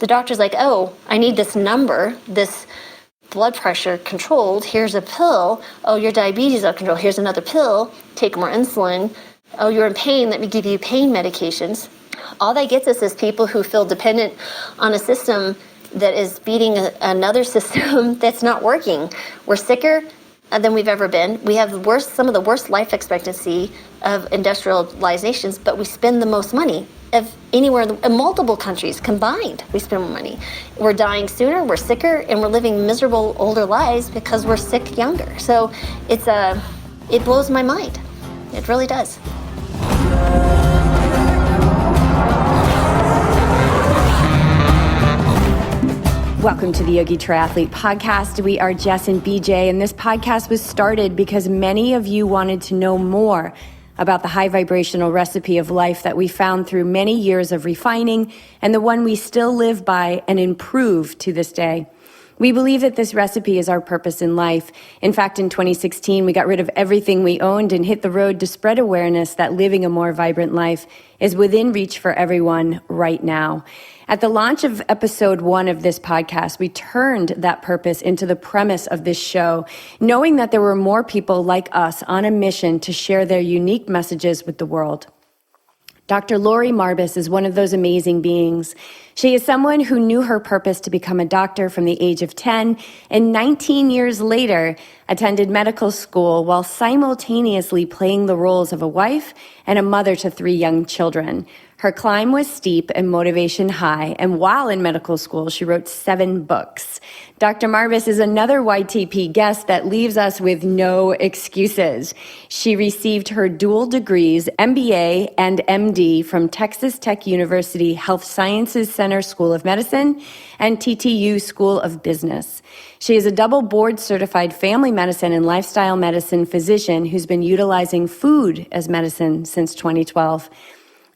The doctor's like, oh, I need this number, this blood pressure controlled. Here's a pill. Oh, your diabetes is out of control. Here's another pill. Take more insulin. Oh, you're in pain. Let me give you pain medications. All that gets us is people who feel dependent on a system that is beating another system that's not working. We're sicker than we've ever been. We have some of the worst life expectancy of industrialized nations, but we spend the most money of anywhere in multiple countries combined. We spend more money. We're dying sooner, we're sicker, and we're living miserable older lives because we're sick younger. So it blows my mind. It really does. Welcome to the Yogi Triathlete Podcast. We are Jess and BJ, and this podcast was started because many of you wanted to know more about the high vibrational recipe of life that we found through many years of refining and the one we still live by and improve to this day. We believe that this recipe is our purpose in life. In fact, in 2016, we got rid of everything we owned and hit the road to spread awareness that living a more vibrant life is within reach for everyone right now. At the launch of episode 1 of this podcast, we turned that purpose into the premise of this show, knowing that there were more people like us on a mission to share their unique messages with the world. Dr. Laurie Marbas is one of those amazing beings. She is someone who knew her purpose to become a doctor from the age of 10 and 19 years later attended medical school while simultaneously playing the roles of a wife and a mother to 3 young children. Her climb was steep and motivation high, and while in medical school, she wrote 7 books. Dr. Marbas is another YTP guest that leaves us with no excuses. She received her dual degrees, MBA and MD, from Texas Tech University Health Sciences Center School of Medicine and TTU School of Business. She is a double board-certified family medicine and lifestyle medicine physician who's been utilizing food as medicine since 2012.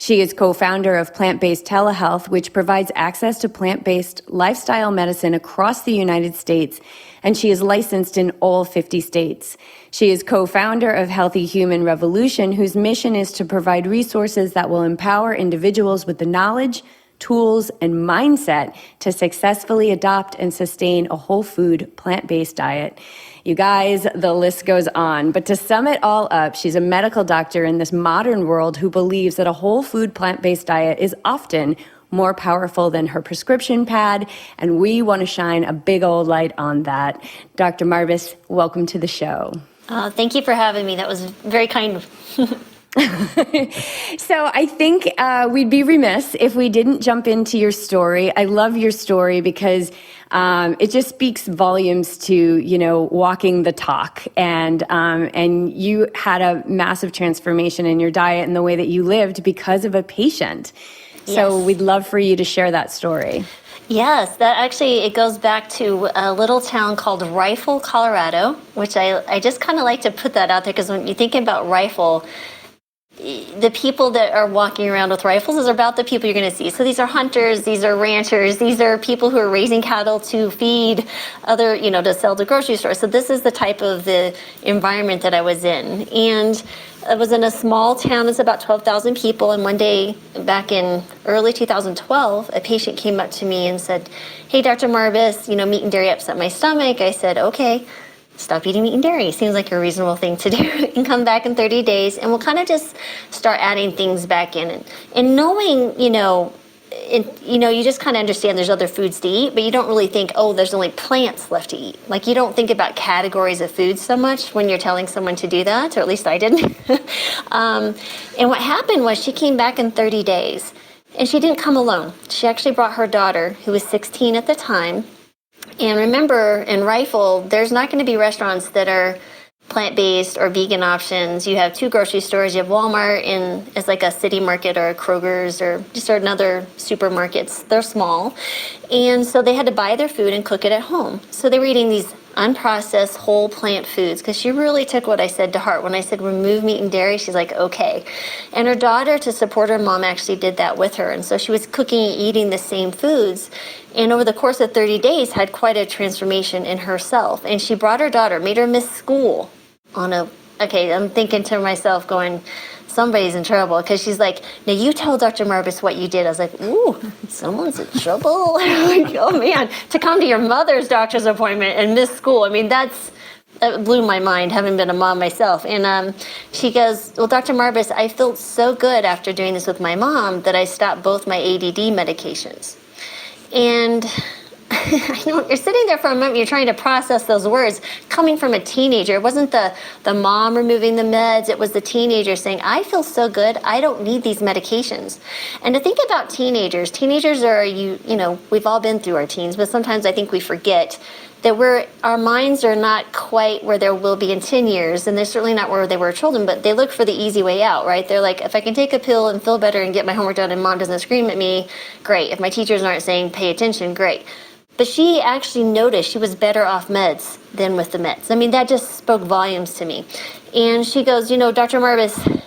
She is co-founder of Plant-Based Telehealth, which provides access to plant-based lifestyle medicine across the United States, and she is licensed in all 50 states. She is co-founder of Healthy Human Revolution, whose mission is to provide resources that will empower individuals with the knowledge, tools, and mindset to successfully adopt and sustain a whole food, plant-based diet. You guys, the list goes on. But to sum it all up, she's a medical doctor in this modern world who believes that a whole food, plant-based diet is often more powerful than her prescription pad, and we want to shine a big old light on that. Dr. Marbas, welcome to the show. Thank you for having me. That was very kind. So I think we'd be remiss if we didn't jump into your story. I love your story because it just speaks volumes to, walking the talk. And you had a massive transformation in your diet and the way that you lived because of a patient. Yes. So we'd love for you to share that story. Yes, it goes back to a little town called Rifle, Colorado, which I just kind of like to put that out there because when you think about Rifle, the people that are walking around with rifles is about the people you're going to see. So these are hunters, these are ranchers, these are people who are raising cattle to feed other, to sell to grocery stores. So this is the type of the environment that I was in. And I was in a small town, it's about 12,000 people. And one day back in early 2012, a patient came up to me and said, "Hey, Dr. Marbas, meat and dairy upset my stomach." I said, "Okay. Stop eating meat and dairy. Seems like a reasonable thing to do and come back in 30 days. And we'll kind of just start adding things back in. And knowing, you just kind of understand there's other foods to eat, but you don't really think, oh, there's only plants left to eat. Like you don't think about categories of food so much when you're telling someone to do that, or at least I didn't. And what happened was she came back in 30 days and she didn't come alone. She actually brought her daughter, who was 16 at the time. And remember, in Rifle, there's not going to be restaurants that are plant-based or vegan options. You have 2 grocery stores. You have Walmart, and it's like a city market or a Kroger's or just another supermarkets. They're small. And so they had to buy their food and cook it at home. So they were eating these unprocessed whole plant foods because she really took what I said to heart. When I said remove meat and dairy, she's like, okay. And her daughter, to support her mom, actually did that with her. And so she was cooking and eating the same foods. And over the course of 30 days, had quite a transformation in herself. And she brought her daughter, made her miss school on a okay, I'm thinking to myself going, somebody's in trouble, because she's like, now you tell Dr. Marbas what you did. I was like, ooh, someone's in trouble. Like, oh man, to come to your mother's doctor's appointment and miss school. I mean, that blew my mind, having been a mom myself. And she goes, well, Dr. Marbas, I felt so good after doing this with my mom that I stopped both my ADD medications. And I know you're sitting there for a moment, you're trying to process those words coming from a teenager. It wasn't the mom removing the meds, it was the teenager saying, I feel so good, I don't need these medications. And to think about teenagers are, you know, we've all been through our teens, but sometimes I think we forget that our minds are not quite where they will be in 10 years, and they're certainly not where they were children, but they look for the easy way out, right? They're like, if I can take a pill and feel better and get my homework done and mom doesn't scream at me, great. If my teachers aren't saying pay attention, great. But she actually noticed she was better off meds than with the meds. I mean, that just spoke volumes to me. And she goes, you know, Dr. Marbas,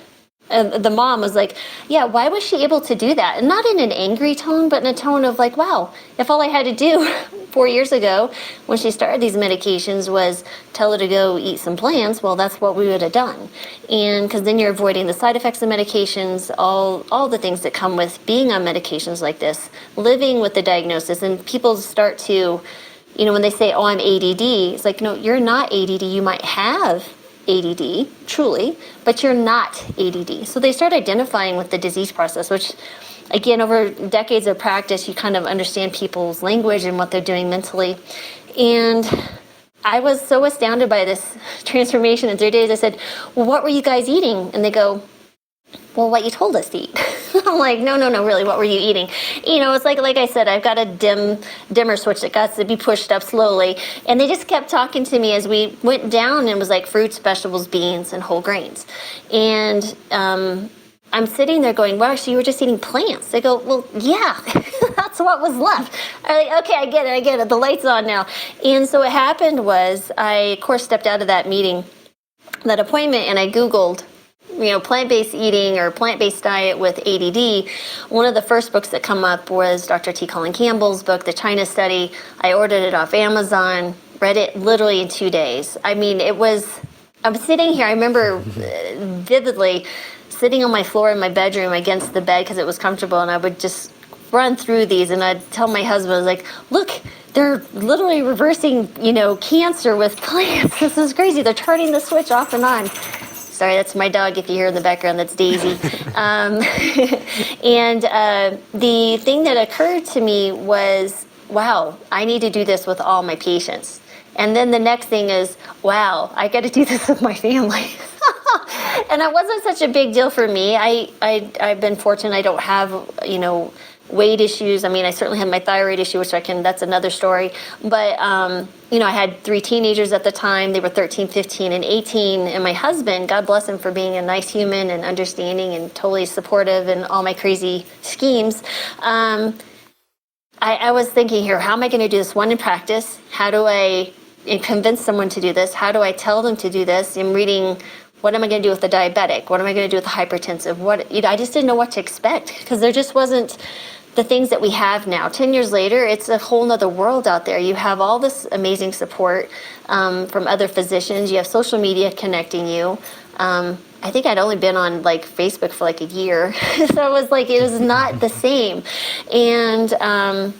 the mom was like, yeah, why was she able to do that? And not in an angry tone, but in a tone of like, wow, if all I had to do 4 years ago when she started these medications was tell her to go eat some plants, well, that's what we would have done. And because then you're avoiding the side effects of medications, all the things that come with being on medications like this, living with the diagnosis. And people start to, you know, when they say, oh, I'm ADD, it's like, no, you're not ADD. You might have ADD, truly, but you're not ADD. So they start identifying with the disease process, which, again, over decades of practice, you kind of understand people's language and what they're doing mentally. And I was so astounded by this transformation in 3 days. I said, well, what were you guys eating? And they go, well, what you told us to eat. I'm like, no, really, what were you eating? You know, it's like I said, I've got a dimmer switch that got to be pushed up slowly. And they just kept talking to me as we went down, and it was like fruits, vegetables, beans, and whole grains. And I'm sitting there going, wow, so you were just eating plants. They go, well, yeah, that's what was left. I'm like, okay, I get it. The light's on now. And so what happened was I, of course, stepped out of that meeting, that appointment, and I Googled, you know, plant-based eating or plant-based diet with ADD. One of the first books that come up was Dr. T. Colin Campbell's book, The China Study. I ordered it off Amazon, read it literally in 2 days. I mean, I'm sitting here, I remember vividly sitting on my floor in my bedroom against the bed because it was comfortable, and I would just run through these, and I'd tell my husband, I was like, look, they're literally reversing, you know, cancer with plants. This is crazy. They're turning the switch off and on. Sorry, that's my dog. If you hear in the background, that's Daisy. And the thing that occurred to me was, wow, I need to do this with all my patients. And then the next thing is, wow, I got to do this with my family. And it wasn't such a big deal for me. I've been fortunate. I don't have, you know, weight issues. I mean, I certainly had my thyroid issue, which that's another story. But, you know, I had 3 teenagers at the time. They were 13, 15, and 18. And my husband, God bless him for being a nice human and understanding and totally supportive in all my crazy schemes. I was thinking here, how am I going to do this one in practice? How do I convince someone to do this? How do I tell them to do this? I'm reading, what am I going to do with the diabetic? What am I going to do with the hypertensive? I just didn't know what to expect, because there just wasn't the things that we have now. 10 years later, it's a whole nother world out there. You have all this amazing support from other physicians. You have social media connecting you. I think I'd only been on like Facebook for like a year. So it was not the same. And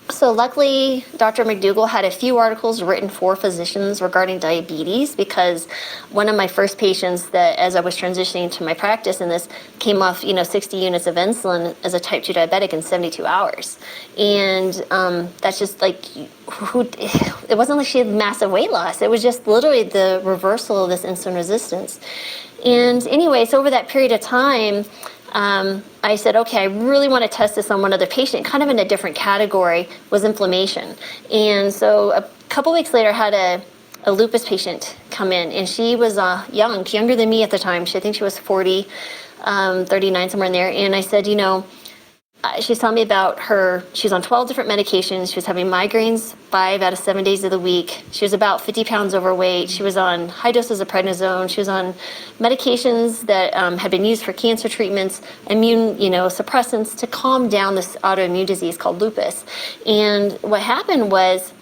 so luckily, Dr. McDougall had a few articles written for physicians regarding diabetes, because one of my first patients that, as I was transitioning to my practice in this, came off, 60 units of insulin as a type 2 diabetic in 72 hours. And that's just like, it wasn't like she had massive weight loss. It was just literally the reversal of this insulin resistance. And anyway, so over that period of time, I said, okay, I really want to test this on one other patient, kind of in a different category, was inflammation. And so a couple weeks later, I had a lupus patient come in, and she was younger than me at the time. I think she was 40, 39, somewhere in there. And I said, she's telling me about she's on 12 different medications. She was having migraines 5 out of 7 days of the week. She was about 50 pounds overweight. She was on high doses of prednisone. She was on medications that had been used for cancer treatments, immune, suppressants to calm down this autoimmune disease called lupus. And what happened was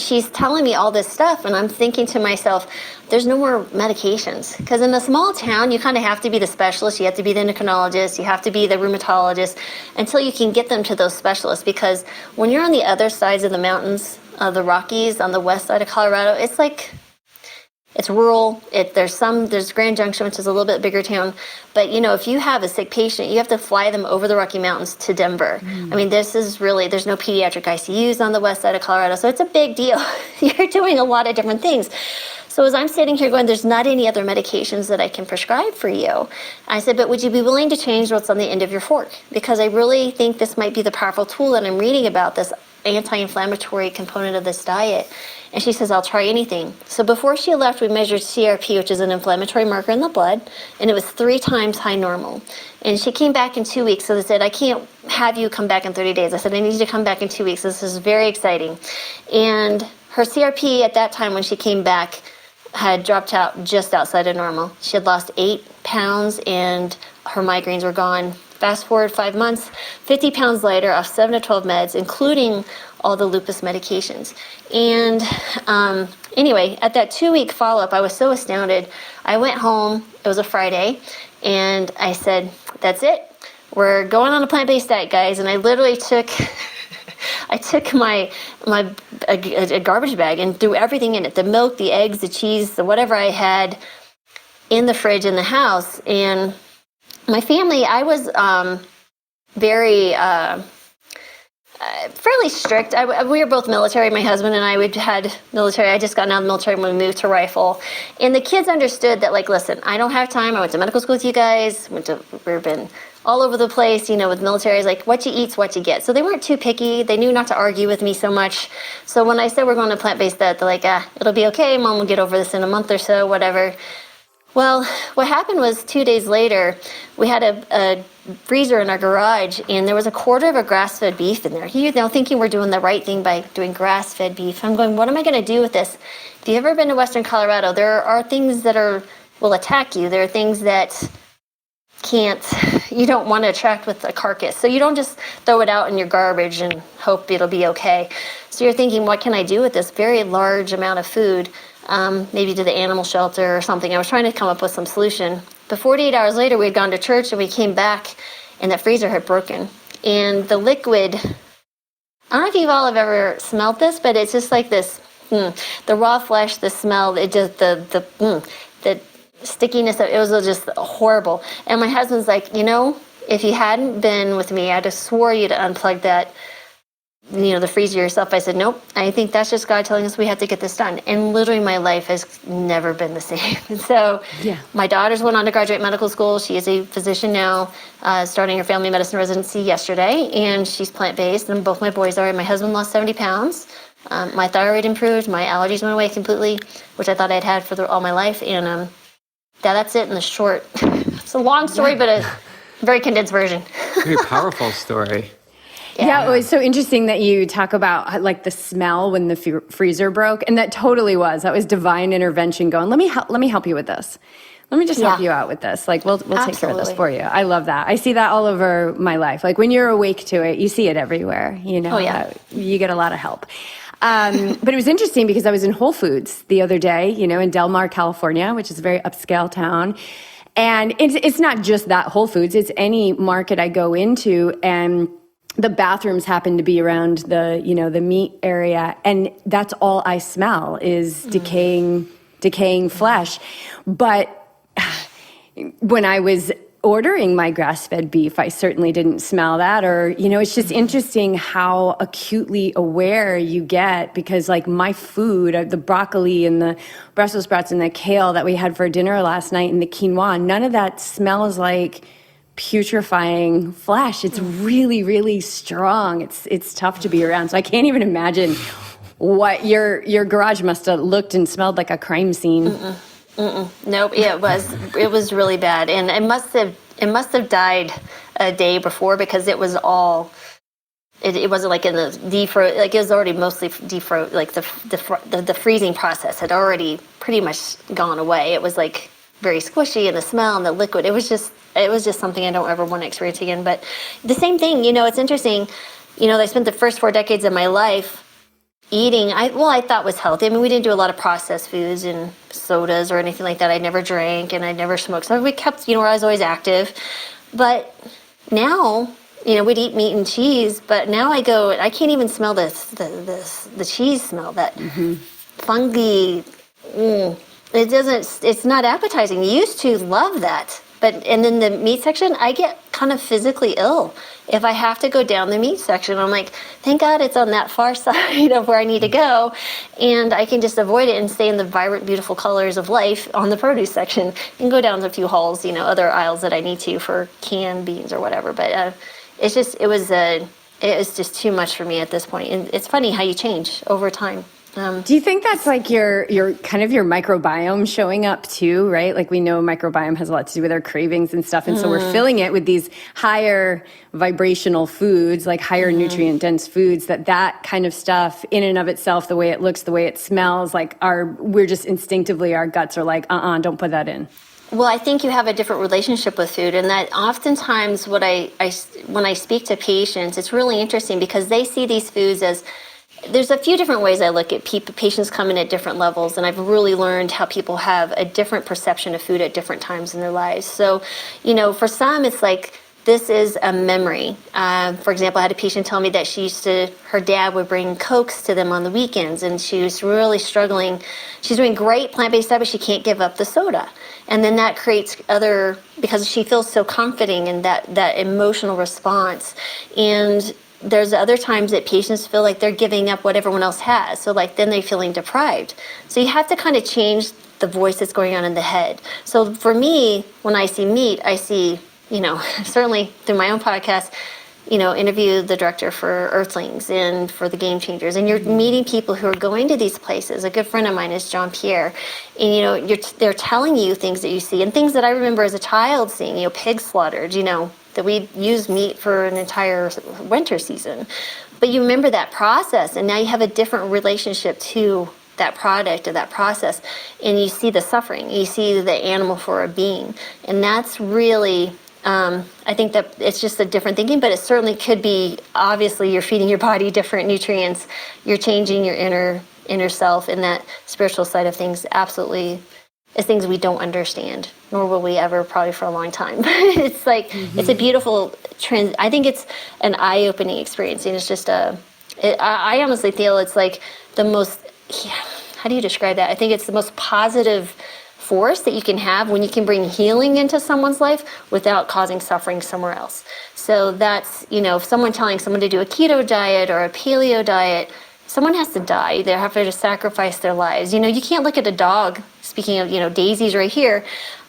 she's telling me all this stuff, and I'm thinking to myself, there's no more medications. Because in a small town, you kind of have to be the specialist, you have to be the endocrinologist, you have to be the rheumatologist until you can get them to those specialists. Because when you're on the other sides of the mountains, the Rockies, on the west side of Colorado, it's like, it's rural. There's Grand Junction, which is a little bit bigger town. But, if you have a sick patient, you have to fly them over the Rocky Mountains to Denver. I mean, this is really, there's no pediatric ICUs on the west side of Colorado. So it's a big deal. You're doing a lot of different things. So as I'm sitting here going, there's not any other medications that I can prescribe for you. I said, but would you be willing to change what's on the end of your fork? Because I really think this might be the powerful tool that I'm reading about, this anti-inflammatory component of this diet. And she says, I'll try anything. So before she left, we measured CRP, which is an inflammatory marker in the blood, and it was 3 times high normal. And she came back in 2 weeks, so they said, I can't have you come back in 30 days. I said, I need you to come back in 2 weeks. This is very exciting. And her CRP at that time when she came back had dropped out just outside of normal. She had lost 8 pounds and her migraines were gone. Fast forward 5 months, 50 pounds later, off 7 to 12 meds, including all the lupus medications. And anyway, at that 2-week follow-up, I was so astounded. I went home, it was a Friday, and I said, that's it. We're going on a plant-based diet, guys. And I literally took a garbage bag and threw everything in it, the milk, the eggs, the cheese, the whatever I had in the fridge in the house. And my family, I was very fairly strict. We were both military. My husband and I, we'd had military. I just got out of the military when we moved to Rifle. And the kids understood that, like, listen, I don't have time. I went to medical school with you guys. We've been all over the place, with military. It's like, what you eat's what you get. So they weren't too picky. They knew not to argue with me so much. So when I said we're going to plant-based diet, they're like, it'll be okay. Mom will get over this in a month or so, whatever. Well, what happened was 2 days later, we had a freezer in our garage, and there was a quarter of a grass-fed beef in there. Thinking we're doing the right thing by doing grass-fed beef. I'm going, what am I going to do with this? If you've ever been to Western Colorado, there are things that will attack you. There are things that you don't want to attract with a carcass. So you don't just throw it out in your garbage and hope it'll be okay. So you're thinking, what can I do with this very large amount of food? Maybe to the animal shelter or something. I was trying to come up with some solution. But 48 hours later, we had gone to church and we came back and that freezer had broken. And the liquid, I don't know if you've all have ever smelled this, but it's just like this, the raw flesh, the smell, it just, the stickiness, it was just horrible. And my husband's like, if you hadn't been with me, I'd have swore you to unplug that, the freezer yourself. I said, nope, I think that's just God telling us we have to get this done. And literally my life has never been the same. So My daughter's went on to graduate medical school. She is a physician now, starting her family medicine residency yesterday, and she's plant-based, and both my boys are. My husband lost 70 pounds. My thyroid improved. My allergies went away completely, which I thought I'd had for all my life. And that's it in the short. It's a long story, but a very condensed version. Very powerful story. Yeah, it was so interesting that you talk about like the smell when the freezer broke, and that totally was. That was divine intervention going, let me help you with this. Let me just help you out with this. Like, we'll take care of this for you. I love that. I see that all over my life. Like, when you're awake to it, you see it everywhere, Oh, yeah. You get a lot of help. But it was interesting because I was in Whole Foods the other day, in Del Mar, California, which is a very upscale town. And it's not just that Whole Foods, it's any market I go into, and the bathrooms happen to be around the meat area, and that's all I smell is decaying flesh. But when I was ordering my grass-fed beef, I certainly didn't smell that. Or, it's just interesting how acutely aware you get, because like my food, the broccoli and the Brussels sprouts and the kale that we had for dinner last night and the quinoa, none of that smells like putrefying flesh. It's really, really strong. It's tough to be around. So I can't even imagine what your garage must have looked and smelled like a crime scene. Nope. Yeah, it was really bad, and it must have died a day before, because it was all. It wasn't like in the defrost, like it was already mostly defrost, like the freezing process had already pretty much gone away. It was like very squishy, and the smell and the liquid. It was just something I don't ever want to experience again. But the same thing, it's interesting. I spent the first 4 decades of my life eating, I thought was healthy. I mean, we didn't do a lot of processed foods and sodas or anything like that. I never drank and I never smoked. So we kept, I was always active. But now, we'd eat meat and cheese, but now I can't even smell the cheese smell, that fungi. It's not appetizing. You used to love that. And then the meat section, I get kind of physically ill if I have to go down the meat section. I'm like, thank God it's on that far side of where I need to go, and I can just avoid it and stay in the vibrant, beautiful colors of life on the produce section and go down a few halls, other aisles that I need to for canned beans or whatever. But it was just too much for me at this point. And it's funny how you change over time. Do you think that's like your kind of your microbiome showing up too, right? Like we know microbiome has a lot to do with our cravings and stuff. And so we're filling it with these higher vibrational foods, like higher nutrient dense foods, that kind of stuff in and of itself, the way it looks, the way it smells, like we're just instinctively, our guts are like, don't put that in. Well, I think you have a different relationship with food, and that oftentimes when I speak to patients, it's really interesting because they see these foods as, there's a few different ways I look at people. Patients come in at different levels, and I've really learned how people have a different perception of food at different times in their lives. So, for some, it's like, this is a memory. For example, I had a patient tell me that her dad would bring Cokes to them on the weekends, and she was really struggling. She's doing great plant-based diet, but she can't give up the soda. And then that creates because she feels so comforting in that emotional response. And there's other times that patients feel like they're giving up what everyone else has. So then they're feeling deprived. So you have to kind of change the voice that's going on in the head. So for me, when I see meat, I see, certainly through my own podcast, interview the director for Earthlings and for the Game Changers. And you're meeting people who are going to these places. A good friend of mine is John Pierre. And, they're telling you things that you see and things that I remember as a child seeing, pigs slaughtered, that we use meat for an entire winter season. But you remember that process, and now you have a different relationship to that product or that process, and you see the suffering, you see the animal for a being. And that's really, I think that it's just a different thinking, but it certainly could be, obviously you're feeding your body different nutrients, you're changing your inner self, and that spiritual side of things absolutely is things we don't understand, nor will we ever, probably for a long time. It's like, it's a beautiful I think it's an eye-opening experience, and it's just I honestly feel it's like the most, how do you describe that? I think it's the most positive force that you can have when you can bring healing into someone's life without causing suffering somewhere else. So that's, if someone telling someone to do a keto diet or a paleo diet, someone has to die. They have to sacrifice their lives. You can't look at a dog, speaking of, daisies right here,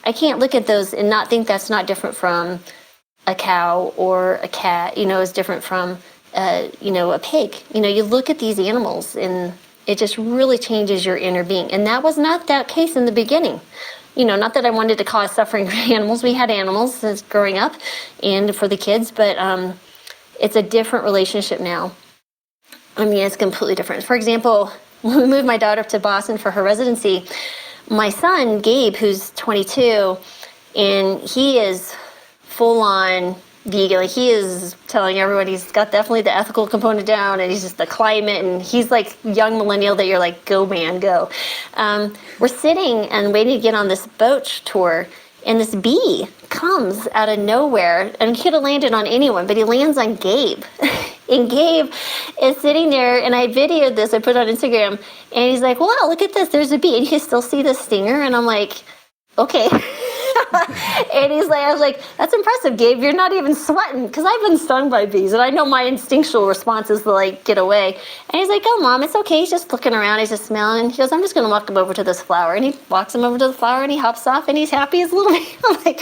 I can't look at those and not think that's not different from a cow or a cat, is different from, a pig. You look at these animals and it just really changes your inner being. And that was not that case in the beginning. Not that I wanted to cause suffering for animals. We had animals since growing up and for the kids, but it's a different relationship now. I mean, it's completely different. For example, when we moved my daughter up to Boston for her residency, my son, Gabe, who's 22, and he is full-on vegan. Like, he is telling everyone he's got definitely the ethical component down, and he's just the climate, and he's like young millennial that you're like, go man, go. We're sitting and waiting to get on this boat tour, and this bee comes out of nowhere, and he could have landed on anyone, but he lands on Gabe. And Gabe is sitting there, and I videoed this, I put it on Instagram, and he's like, wow, look at this, there's a bee. And you can still see the stinger, and I'm like, okay. And he's like, I was like, that's impressive, Gabe. You're not even sweating, because I've been stung by bees, and I know my instinctual response is to like get away. And he's like, oh, Mom, it's okay. He's just looking around. He's just smelling. He goes, I'm just going to walk him over to this flower. And he walks him over to the flower, and he hops off, and he's happy as a little bee. I'm like,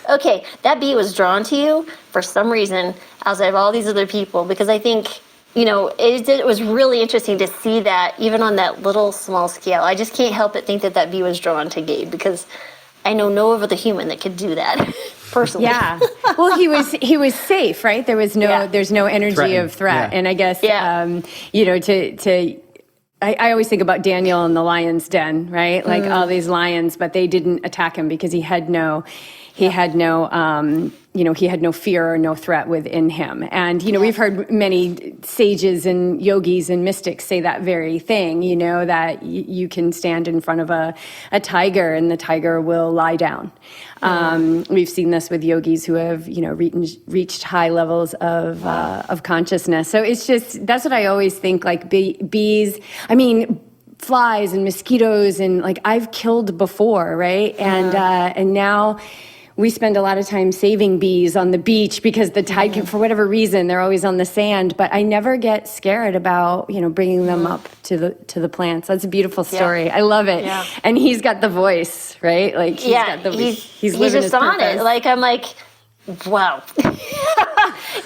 okay, that bee was drawn to you for some reason outside of all these other people, because I think, it was really interesting to see that even on that little small scale. I just can't help but think that bee was drawn to Gabe, because I know no other human that could do that personally. Yeah. Well, he was safe, right? There's no energy of threat. Yeah. And I guess, I always think about Daniel in the lion's den, right? Like all these lions, but they didn't attack him because he had no he had no fear or no threat within him. And, we've heard many sages and yogis and mystics say that very thing, that you can stand in front of a tiger and the tiger will lie down. We've seen this with yogis who have, reached high levels of consciousness. So it's just, that's what I always think, like bees, flies and mosquitoes, and like I've killed before, right? And now we spend a lot of time saving bees on the beach because the tide can, for whatever reason, they're always on the sand. But I never get scared about, bringing them up to the plants. That's a beautiful story. Yeah. I love it. Yeah. And he's got the voice, right? Like he's got the he's living just his on purpose. it. Like I'm like, wow.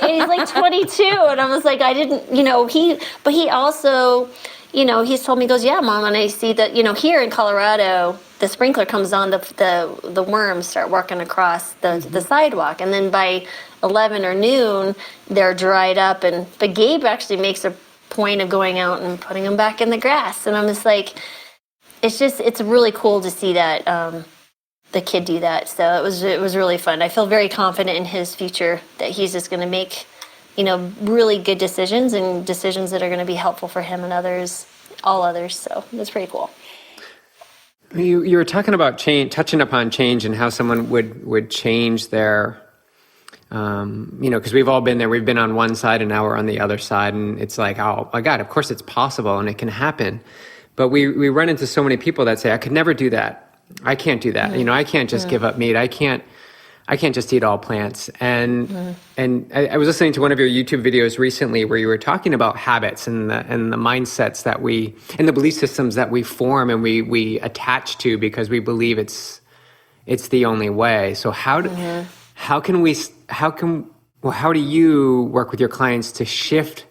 And he's like 22, and I was like, I didn't, but he also, he's told me, he goes, yeah, Mom, and I see that, here in Colorado, the sprinkler comes on, the worms start working across the sidewalk, and then by 11 or noon, they're dried up, but Gabe actually makes a point of going out and putting them back in the grass, and I'm just like, it's really cool to see that the kid do that. So it was really fun. I feel very confident in his future that he's just going to make, really good decisions and decisions that are going to be helpful for him and all others. So it's pretty cool. You were talking about touching upon change and how someone would change their, because we've all been there. We've been on one side and now we're on the other side, and it's like, oh my God, of course it's possible and it can happen. But we run into so many people that say, I could never do that. I can't do that. I can't just give up meat. I can't just eat all plants. And I was listening to one of your YouTube videos recently where you were talking about habits and the mindsets that and the belief systems that we form and we attach to because we believe it's the only way. So how do you work with your clients to shift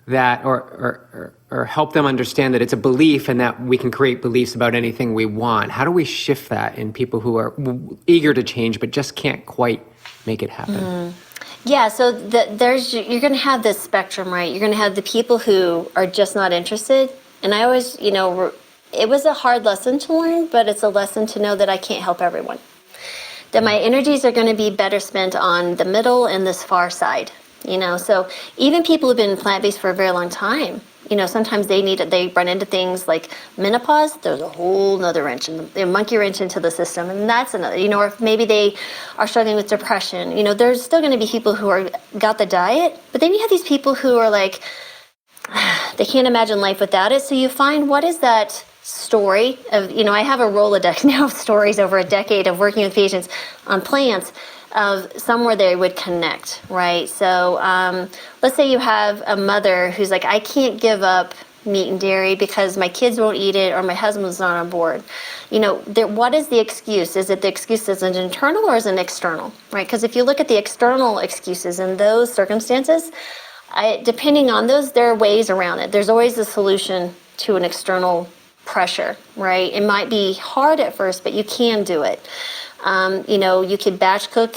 that or help them understand that it's a belief and that we can create beliefs about anything we want? How do we shift that in people who are eager to change but just can't quite make it happen? Yeah, so you're going to have this spectrum, right? You're going to have the people who are just not interested. And I always, it was a hard lesson to learn, but it's a lesson to know that I can't help everyone. That my energies are going to be better spent on the middle and this far side. So even people who've been plant-based for a very long time, sometimes they run into things like menopause. There's a whole nother wrench, a monkey wrench into the system, and that's another. Or if maybe they are struggling with depression. There's still going to be people who got the diet, but then you have these people who are like, they can't imagine life without it. So you find, what is that story of? I have a Rolodex now of stories over a decade of working with patients on plants, of somewhere they would connect, right? So let's say you have a mother who's like, I can't give up meat and dairy because my kids won't eat it or my husband's not on board. What is the excuse? Is it the excuse as an internal or as an external, right? Because if you look at the external excuses in those circumstances, depending on those, there are ways around it. There's always a solution to an external pressure, right? It might be hard at first, but you can do it. You could batch cook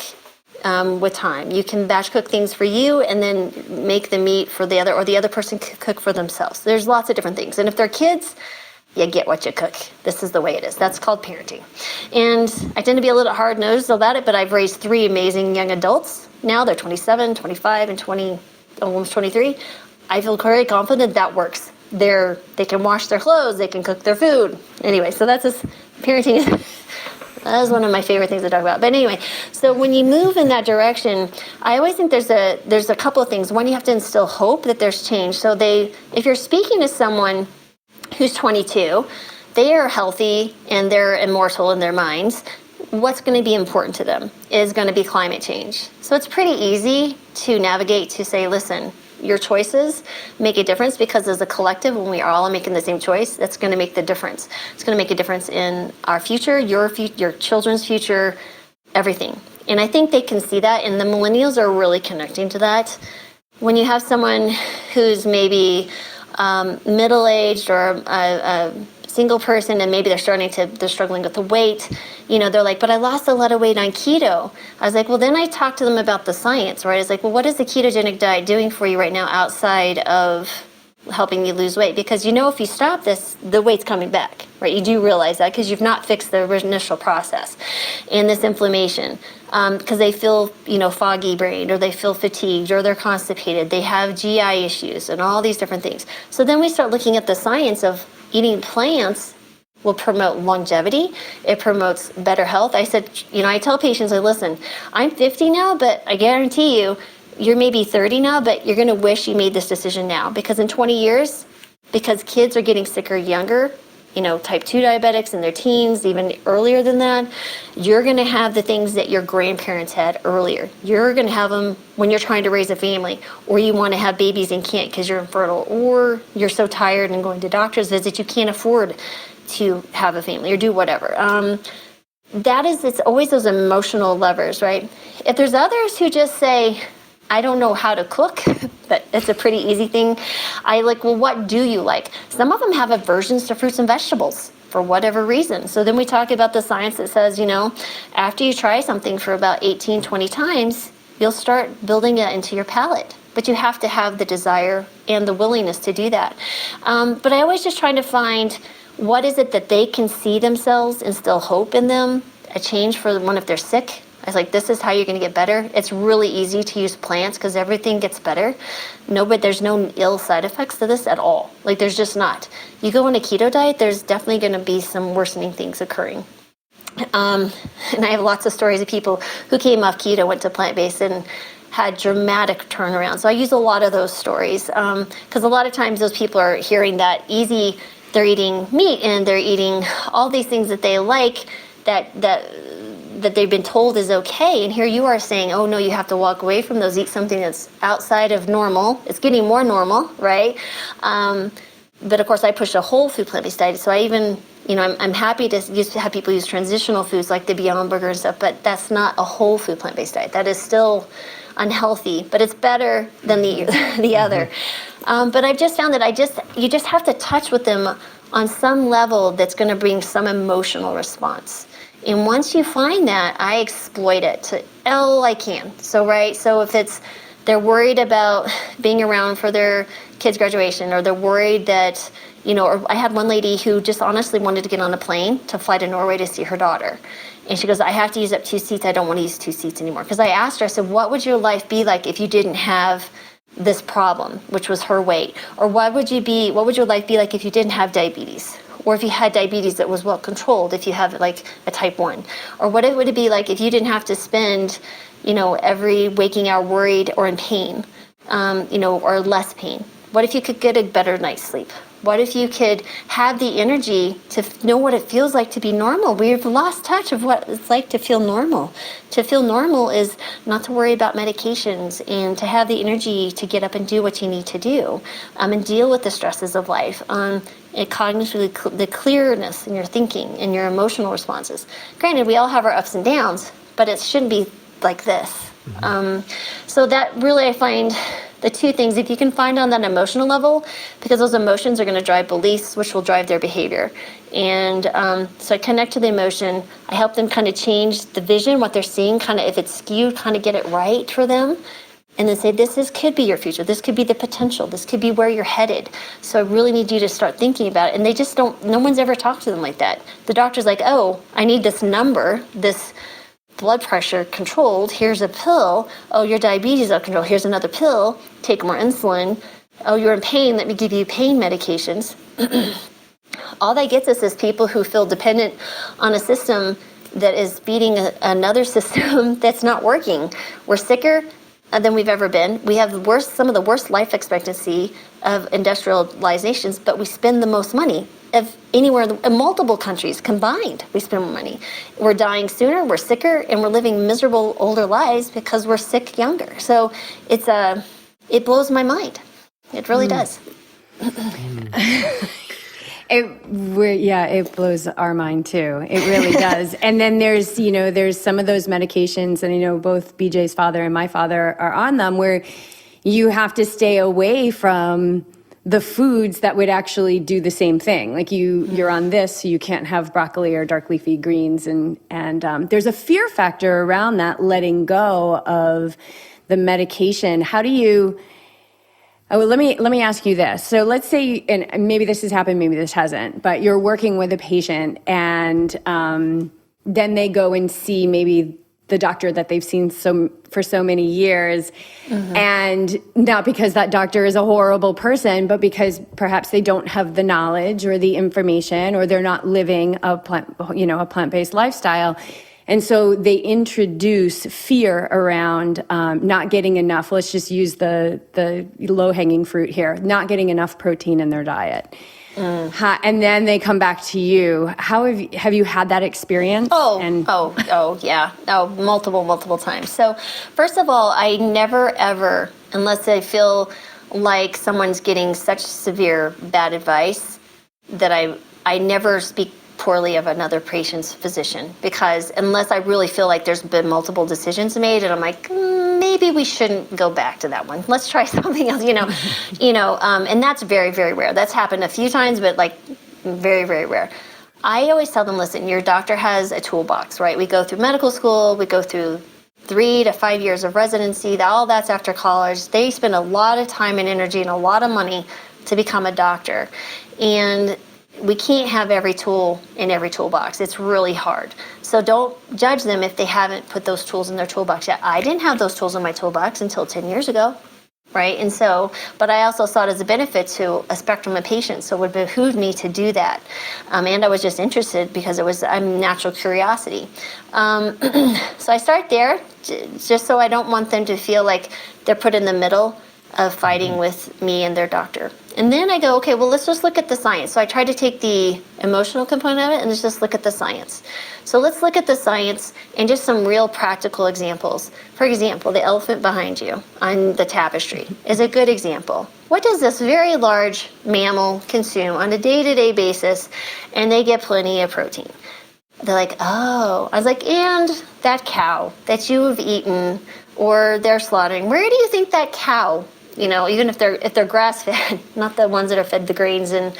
with time. You can batch cook things for you and then make the meat for the other, or the other person could cook for themselves. There's lots of different things. And if they're kids, you get what you cook. This is the way it is. That's called parenting. And I tend to be a little hard-nosed about it, but I've raised 3 amazing young adults. Now they're 27, 25, and almost 23. I feel very confident that works. They can wash their clothes. They can cook their food. Anyway, so that's just parenting. That is one of my favorite things to talk about. But anyway, so when you move in that direction, I always think there's a couple of things. One, you have to instill hope that there's change. So if you're speaking to someone who's 22, they are healthy and they're immortal in their minds. What's going to be important to them is going to be climate change. So it's pretty easy to navigate to say, listen, your choices make a difference, because as a collective, when we are all making the same choice, that's going to make the difference. It's going to make a difference in our future, your children's future, everything. And I think they can see that, and the millennials are really connecting to that. When you have someone who's maybe middle-aged or a single person, and maybe they're struggling with the weight, they're like, but I lost a lot of weight on keto. I was like, well, then I talked to them about the science, right? It's like, well, what is the ketogenic diet doing for you right now outside of helping you lose weight, because if you stop this, the weight's coming back, right? You do realize that because you've not fixed the initial process and this inflammation, because they feel, foggy brain, or they feel fatigued, or they're constipated, they have GI issues and all these different things. So then we start looking at the science of eating plants will promote longevity. It promotes better health. I said, I tell patients, listen, I'm 50 now, but I guarantee you're maybe 30 now, but you're going to wish you made this decision now, because in 20 years, because kids are getting sicker younger, type 2 diabetics in their teens, even earlier than that, you're going to have the things that your grandparents had earlier. You're going to have them when you're trying to raise a family, or you want to have babies and can't because you're infertile, or you're so tired and going to doctor's visits you can't afford to have a family or do whatever. It's always those emotional levers, right? If there's others who just say, I don't know how to cook, but it's a pretty easy thing. Well, what do you like? Some of them have aversions to fruits and vegetables for whatever reason. So then we talk about the science that says, after you try something for about 18, 20 times, you'll start building it into your palate. But you have to have the desire and the willingness to do that. But I always just try to find, what is it that they can see themselves, instill hope in them, a change for one if they're sick. I was like, this is how you're going to get better. It's really easy to use plants because everything gets better. But there's no ill side effects to this at all. There's just not. You go on a keto diet, there's definitely going to be some worsening things occurring. And I have lots of stories of people who came off keto, went to plant-based, and had dramatic turnaround. So I use a lot of those stories because a lot of times those people are hearing that easy. They're eating meat and they're eating all these things that they like that they've been told is okay. And here you are saying, oh no, you have to walk away from those, eat something that's outside of normal. It's getting more normal, right? But of course I push a whole food plant-based diet. So I even, I'm happy to have people use transitional foods like the Beyond Burger and stuff, but that's not a whole food plant-based diet. That is still unhealthy, but it's better than the other. But I've just found that you just have to touch with them on some level that's going to bring some emotional response. And once you find that, I exploit it to all I can. So if they're worried about being around for their kids' graduation, or they're worried that, or I had one lady who just honestly wanted to get on a plane to fly to Norway to see her daughter. And she goes, I have to use up 2 seats. I don't want to use 2 seats anymore. Because I asked her, I said, what would your life be like if you didn't have this problem, which was her weight? Or what would your life be like if you didn't have diabetes? Or if you had diabetes that was well controlled, if you have like a type 1? Or what would it be like if you didn't have to spend, every waking hour worried or in pain, or less pain? What if you could get a better night's sleep? What if you could have the energy to know what it feels like to be normal? We've lost touch of what it's like to feel normal. To feel normal is not to worry about medications and to have the energy to get up and do what you need to do, and deal with the stresses of life. And cognitively, the clearness in your thinking and your emotional responses. Granted, we all have our ups and downs, but it shouldn't be like this. So that really, I find the 2 things, if you can find on that emotional level, because those emotions are going to drive beliefs, which will drive their behavior. And so I connect to the emotion. I help them kind of change the vision, what they're seeing, kind of if it's skewed, kind of get it right for them. And then say, could be your future. This could be the potential. This could be where you're headed. So I really need you to start thinking about it. And they just no one's ever talked to them like that. The doctor's like, oh, I need this number, this blood pressure controlled. Here's a pill. Oh, your diabetes is out of control. Here's another pill. Take more insulin. Oh, you're in pain. Let me give you pain medications. All that gets us is people who feel dependent on a system that is beating another system that's not working. We're sicker than we've ever been. We have some of the worst life expectancy of industrialized nations, but we spend the most money of anywhere in multiple countries combined. We spend more money. We're dying sooner, we're sicker, and we're living miserable older lives because we're sick younger. So it blows my mind. It really does. It blows our mind too. It really does. And then there's some of those medications, and both BJ's father and my father are on them, where you have to stay away from the foods that would actually do the same thing. Like you're on this, so you can't have broccoli or dark leafy greens, and there's a fear factor around that letting go of the medication. How do you Oh, well, let me ask you this. So let's say, and maybe this has happened, maybe this hasn't, but you're working with a patient, and then they go and see maybe the doctor that they've seen for so many years, and not because that doctor is a horrible person, but because perhaps they don't have the knowledge or the information, or they're not living a plant-based lifestyle. And so they introduce fear around not getting enough. Let's just use the low-hanging fruit here, not getting enough protein in their diet. And then they come back to you. How have you had that experience? Yeah. Multiple times. So first of all, I never ever, unless I feel like someone's getting such severe bad advice, that I never speak poorly of another patient's physician, because unless I really feel like there's been multiple decisions made and I'm like, maybe we shouldn't go back to that one. Let's try something else, and that's very, very rare. That's happened a few times, but like very, very rare. I always tell them, listen, your doctor has a toolbox, right? We go through medical school, we go through 3 to 5 years of residency, all that's after college. They spend a lot of time and energy and a lot of money to become a doctor. And we can't have every tool in every toolbox. It's really hard. So don't judge them if they haven't put those tools in their toolbox yet. I didn't have those tools in my toolbox until 10 years ago, right? And so, but I also saw it as a benefit to a spectrum of patients, so it would behoove me to do that. And I was just interested because I'm natural curiosity. So I start there, just so I don't want them to feel like they're put in the middle of fighting with me and their doctor. And then I go, okay, well, let's just look at the science. So I try to take the emotional component of it and let's just look at the science. So let's look at the science and just some real practical examples. For example, the elephant behind you on the tapestry is a good example. What does this very large mammal consume on a day-to-day basis? And they get plenty of protein. They're like, oh. I was like, and that cow that you have eaten or they're slaughtering, where do you think that cow, even if they're grass-fed, not the ones that are fed the grains and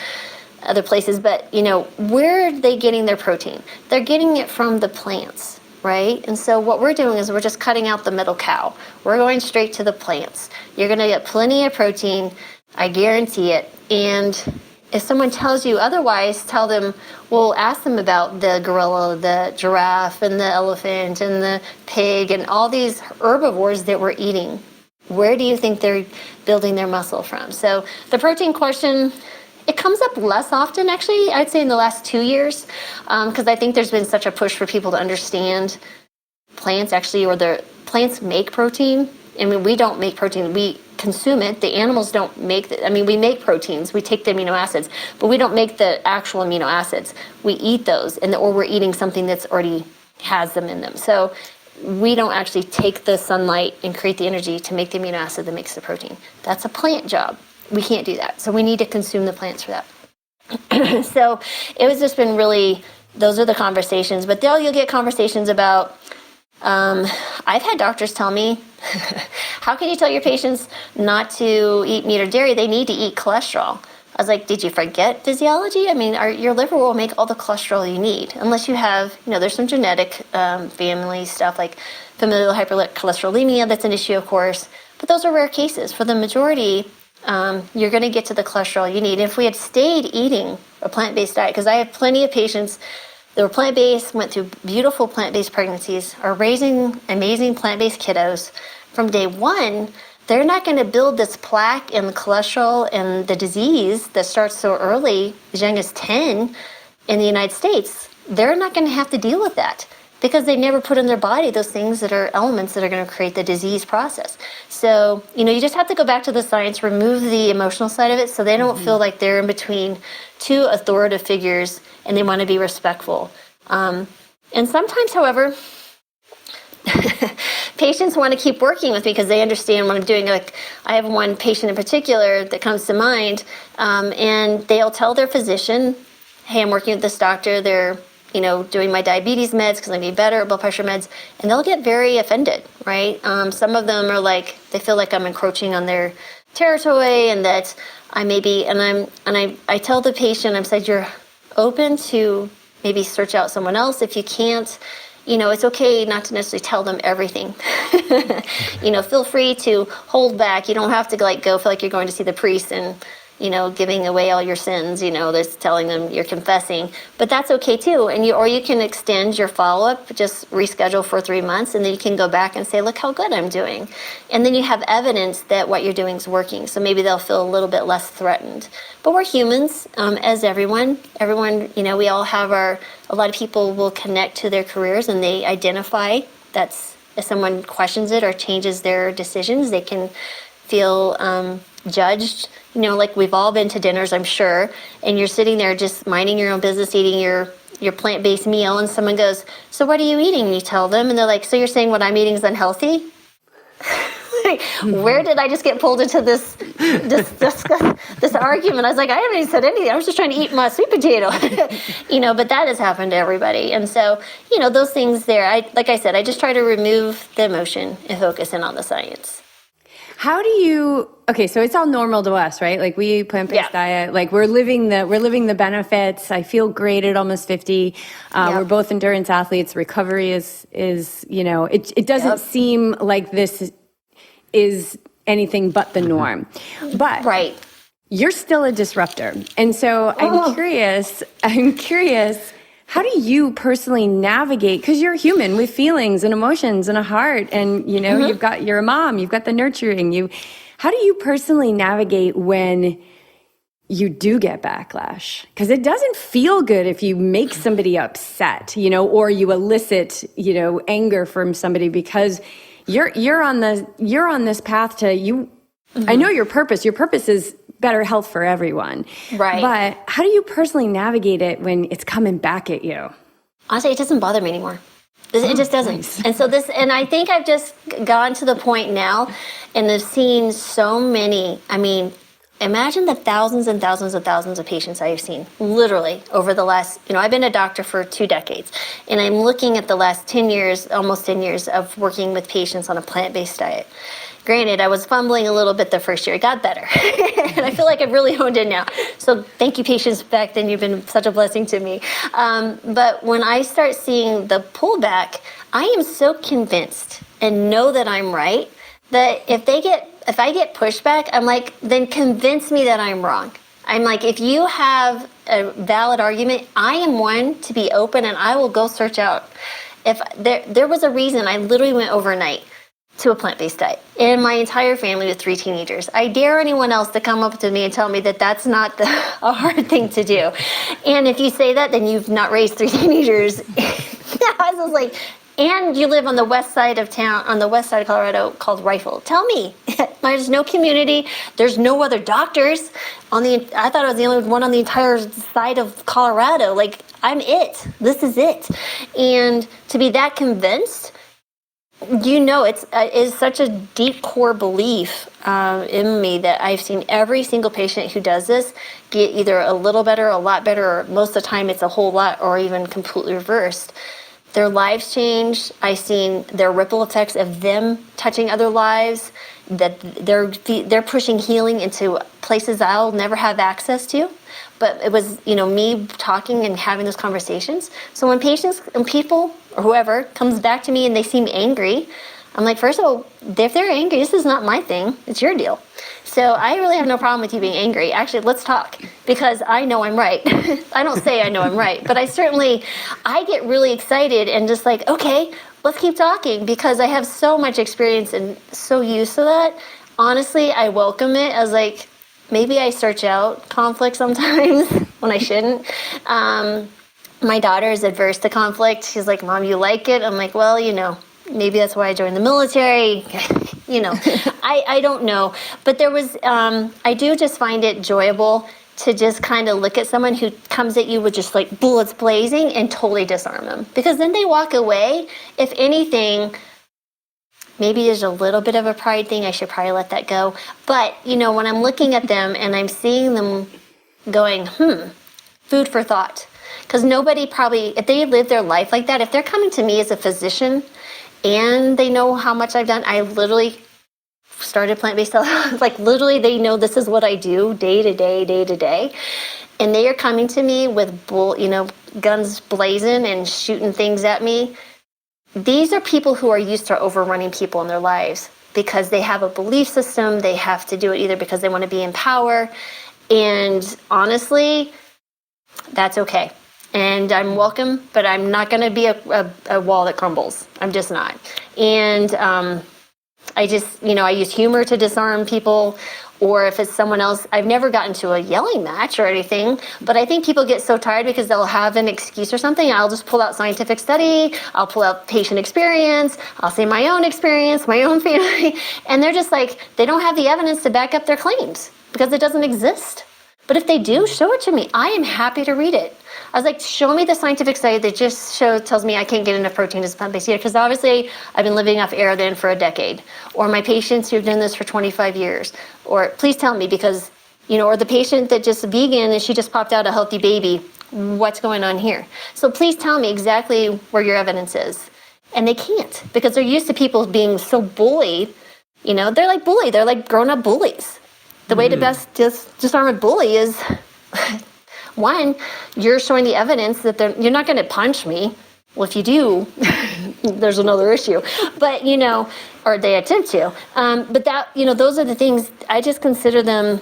other places, but, where are they getting their protein? They're getting it from the plants, right? And so what we're doing is we're just cutting out the middle cow. We're going straight to the plants. You're going to get plenty of protein. I guarantee it. And if someone tells you otherwise, tell them, well, ask them about the gorilla, the giraffe, and the elephant, and the pig, and all these herbivores that we're eating. Where do you think they're building their muscle from? So the protein question, it comes up less often, actually, I'd say in the last 2 years, because I think there's been such a push for people to understand plants actually, or the plants make protein. I mean, we don't make protein. We consume it. The animals don't make we make proteins. We take the amino acids, but we don't make the actual amino acids. We eat those, or we're eating something that's already has them in them. So we don't actually take the sunlight and create the energy to make the amino acid that makes the protein. That's a plant job. We can't do that. So we need to consume the plants for that. So it was just been really, those are the conversations. But then you'll get conversations about, I've had doctors tell me, how can you tell your patients not to eat meat or dairy? They need to eat cholesterol. I was like, did you forget physiology? I mean, your liver will make all the cholesterol you need, unless you have, there's some genetic family stuff like familial hypercholesterolemia. That's an issue, of course, but those are rare cases. For the majority, you're going to get to the cholesterol you need. If we had stayed eating a plant-based diet, because I have plenty of patients that were plant-based, went through beautiful plant-based pregnancies, are raising amazing plant-based kiddos from day one, they're not going to build this plaque and the cholesterol and the disease that starts so early, as young as 10 in the United States. They're not going to have to deal with that because they never put in their body those things that are elements that are going to create the disease process. So, you just have to go back to the science, remove the emotional side of it so they don't feel like they're in between two authoritative figures and they want to be respectful. And sometimes, however, patients want to keep working with me because they understand what I'm doing. Like, I have one patient in particular that comes to mind, and they'll tell their physician, hey, I'm working with this doctor. They're, doing my diabetes meds because I need better blood pressure meds, and they'll get very offended, right? Some of them are like, they feel like I'm encroaching on their territory and that I may be, I tell the patient, I said, you're open to maybe search out someone else if you can't. it's okay not to necessarily tell them everything. Feel free to hold back. You don't have to go feel like you're going to see the priest and, giving away all your sins, that's telling them you're confessing, but that's okay too. And or you can extend your follow-up, just reschedule for 3 months, and then you can go back and say, look how good I'm doing. And then you have evidence that what you're doing is working. So maybe they'll feel a little bit less threatened. But we're humans, as everyone, we all have a lot of people will connect to their careers and they identify if someone questions it or changes their decisions, they can feel judged. Like we've all been to dinners, I'm sure, and you're sitting there just minding your own business, eating your plant-based meal, and someone goes, so what are you eating? And you tell them, and they're like, so you're saying what I'm eating is unhealthy? Where did I just get pulled into this argument? I was like, I haven't even said anything. I was just trying to eat my sweet potato. But that has happened to everybody. And so, those things there, like I said, I just try to remove the emotion and focus in on the science. How do you, okay, so it's all normal to us, right? Like we eat plant-based diet, like we're living the benefits. I feel great at almost 50. We're both endurance athletes. Recovery is it doesn't seem like this is anything but the norm. But you're still a disruptor. And so I'm curious, how do you personally navigate? Because you're human with feelings and emotions and a heart, and you're a mom, you've got the nurturing. How do you personally navigate when you do get backlash? Because it doesn't feel good if you make somebody upset, or you elicit, anger from somebody because you're on this path to you. I know your purpose. Your purpose is better health for everyone. Right. But how do you personally navigate it when it's coming back at you? Honestly, it doesn't bother me anymore. It just doesn't. Nice. And I think I've just gotten to the point now and I've seen so many, imagine the thousands and thousands and thousands of patients I have seen, literally, over the last, I've been a doctor for 2 decades, and I'm looking at the last 10 years, almost 10 years of working with patients on a plant-based diet. Granted, I was fumbling a little bit the first year. It got better. And I feel like I've really honed in now. So thank you, patients back then. You've been such a blessing to me. But when I start seeing the pullback, I am so convinced and know that I'm right, that if I get pushback, I'm like, then convince me that I'm wrong. I'm like, if you have a valid argument, I am one to be open and I will go search out. If there was a reason I literally went overnight to a plant-based diet and my entire family with 3 teenagers. I dare anyone else to come up to me and tell me that that's not a hard thing to do. And if you say that, then you've not raised 3 teenagers. I was like, and you live on the west side of town, on the west side of Colorado, called Rifle. Tell me, there's no community, there's no other doctors I thought I was the only one on the entire side of Colorado. Like, I'm it. This is it. And to be that convinced, it's such a deep core belief in me that I've seen every single patient who does this get either a little better, a lot better, or most of the time it's a whole lot, or even completely reversed. Their lives change. I've seen their ripple effects of them touching other lives, that they're pushing healing into places I'll never have access to. But it was, me talking and having those conversations. So when patients and people or whoever comes back to me and they seem angry, I'm like, first of all, if they're angry, this is not my thing. It's your deal. So I really have no problem with you being angry. Actually, let's talk, because I know I'm right. I don't say I know I'm right, but I get really excited and just like, okay, let's keep talking, because I have so much experience and so used to that. Honestly, I welcome it. I was like, maybe I search out conflict sometimes when I shouldn't. My daughter is adverse to conflict. She's like, Mom, you like it? I'm like, well, maybe that's why I joined the military. I don't know. But there was, I do just find it enjoyable to just kind of look at someone who comes at you with just like bullets blazing and totally disarm them. Because then they walk away. If anything, maybe there's a little bit of a pride thing. I should probably let that go. But, when I'm looking at them and I'm seeing them going, food for thought. Because nobody probably, if they live their life like that, if they're coming to me as a physician and they know how much I've done, I literally started plant-based health. Like, literally, they know this is what I do day to day. And they are coming to me with guns blazing and shooting things at me. these are people who are used to overrunning people in their lives because they have a belief system. They have to do it either because they want to be in power. And honestly, that's okay. And I'm welcome, but I'm not going to be a wall that crumbles. I'm just not. And I just, I use humor to disarm people. Or if it's someone else, I've never gotten to a yelling match or anything, but I think people get so tired because they'll have an excuse or something. I'll just pull out scientific study, I'll pull out patient experience, I'll say my own experience, my own family, and they're just like, they don't have the evidence to back up their claims because it doesn't exist. But if they do, show it to me. I am happy to read it. I was like, show me the scientific study that just tells me I can't get enough protein as plant-based diet, because obviously I've been living off Araden for a decade, or my patients who've done this for 25 years, or please tell me, because, or the patient that just vegan and she just popped out a healthy baby, what's going on here? So please tell me exactly where your evidence is. And they can't, because they're used to people being so bullied. They're like bullied. They're like grown-up bullies. The way to best disarm a bully is, one, you're showing the evidence that you're not going to punch me. Well, if you do, there's another issue. But, or they attempt to. But that, those are the things, I just consider them,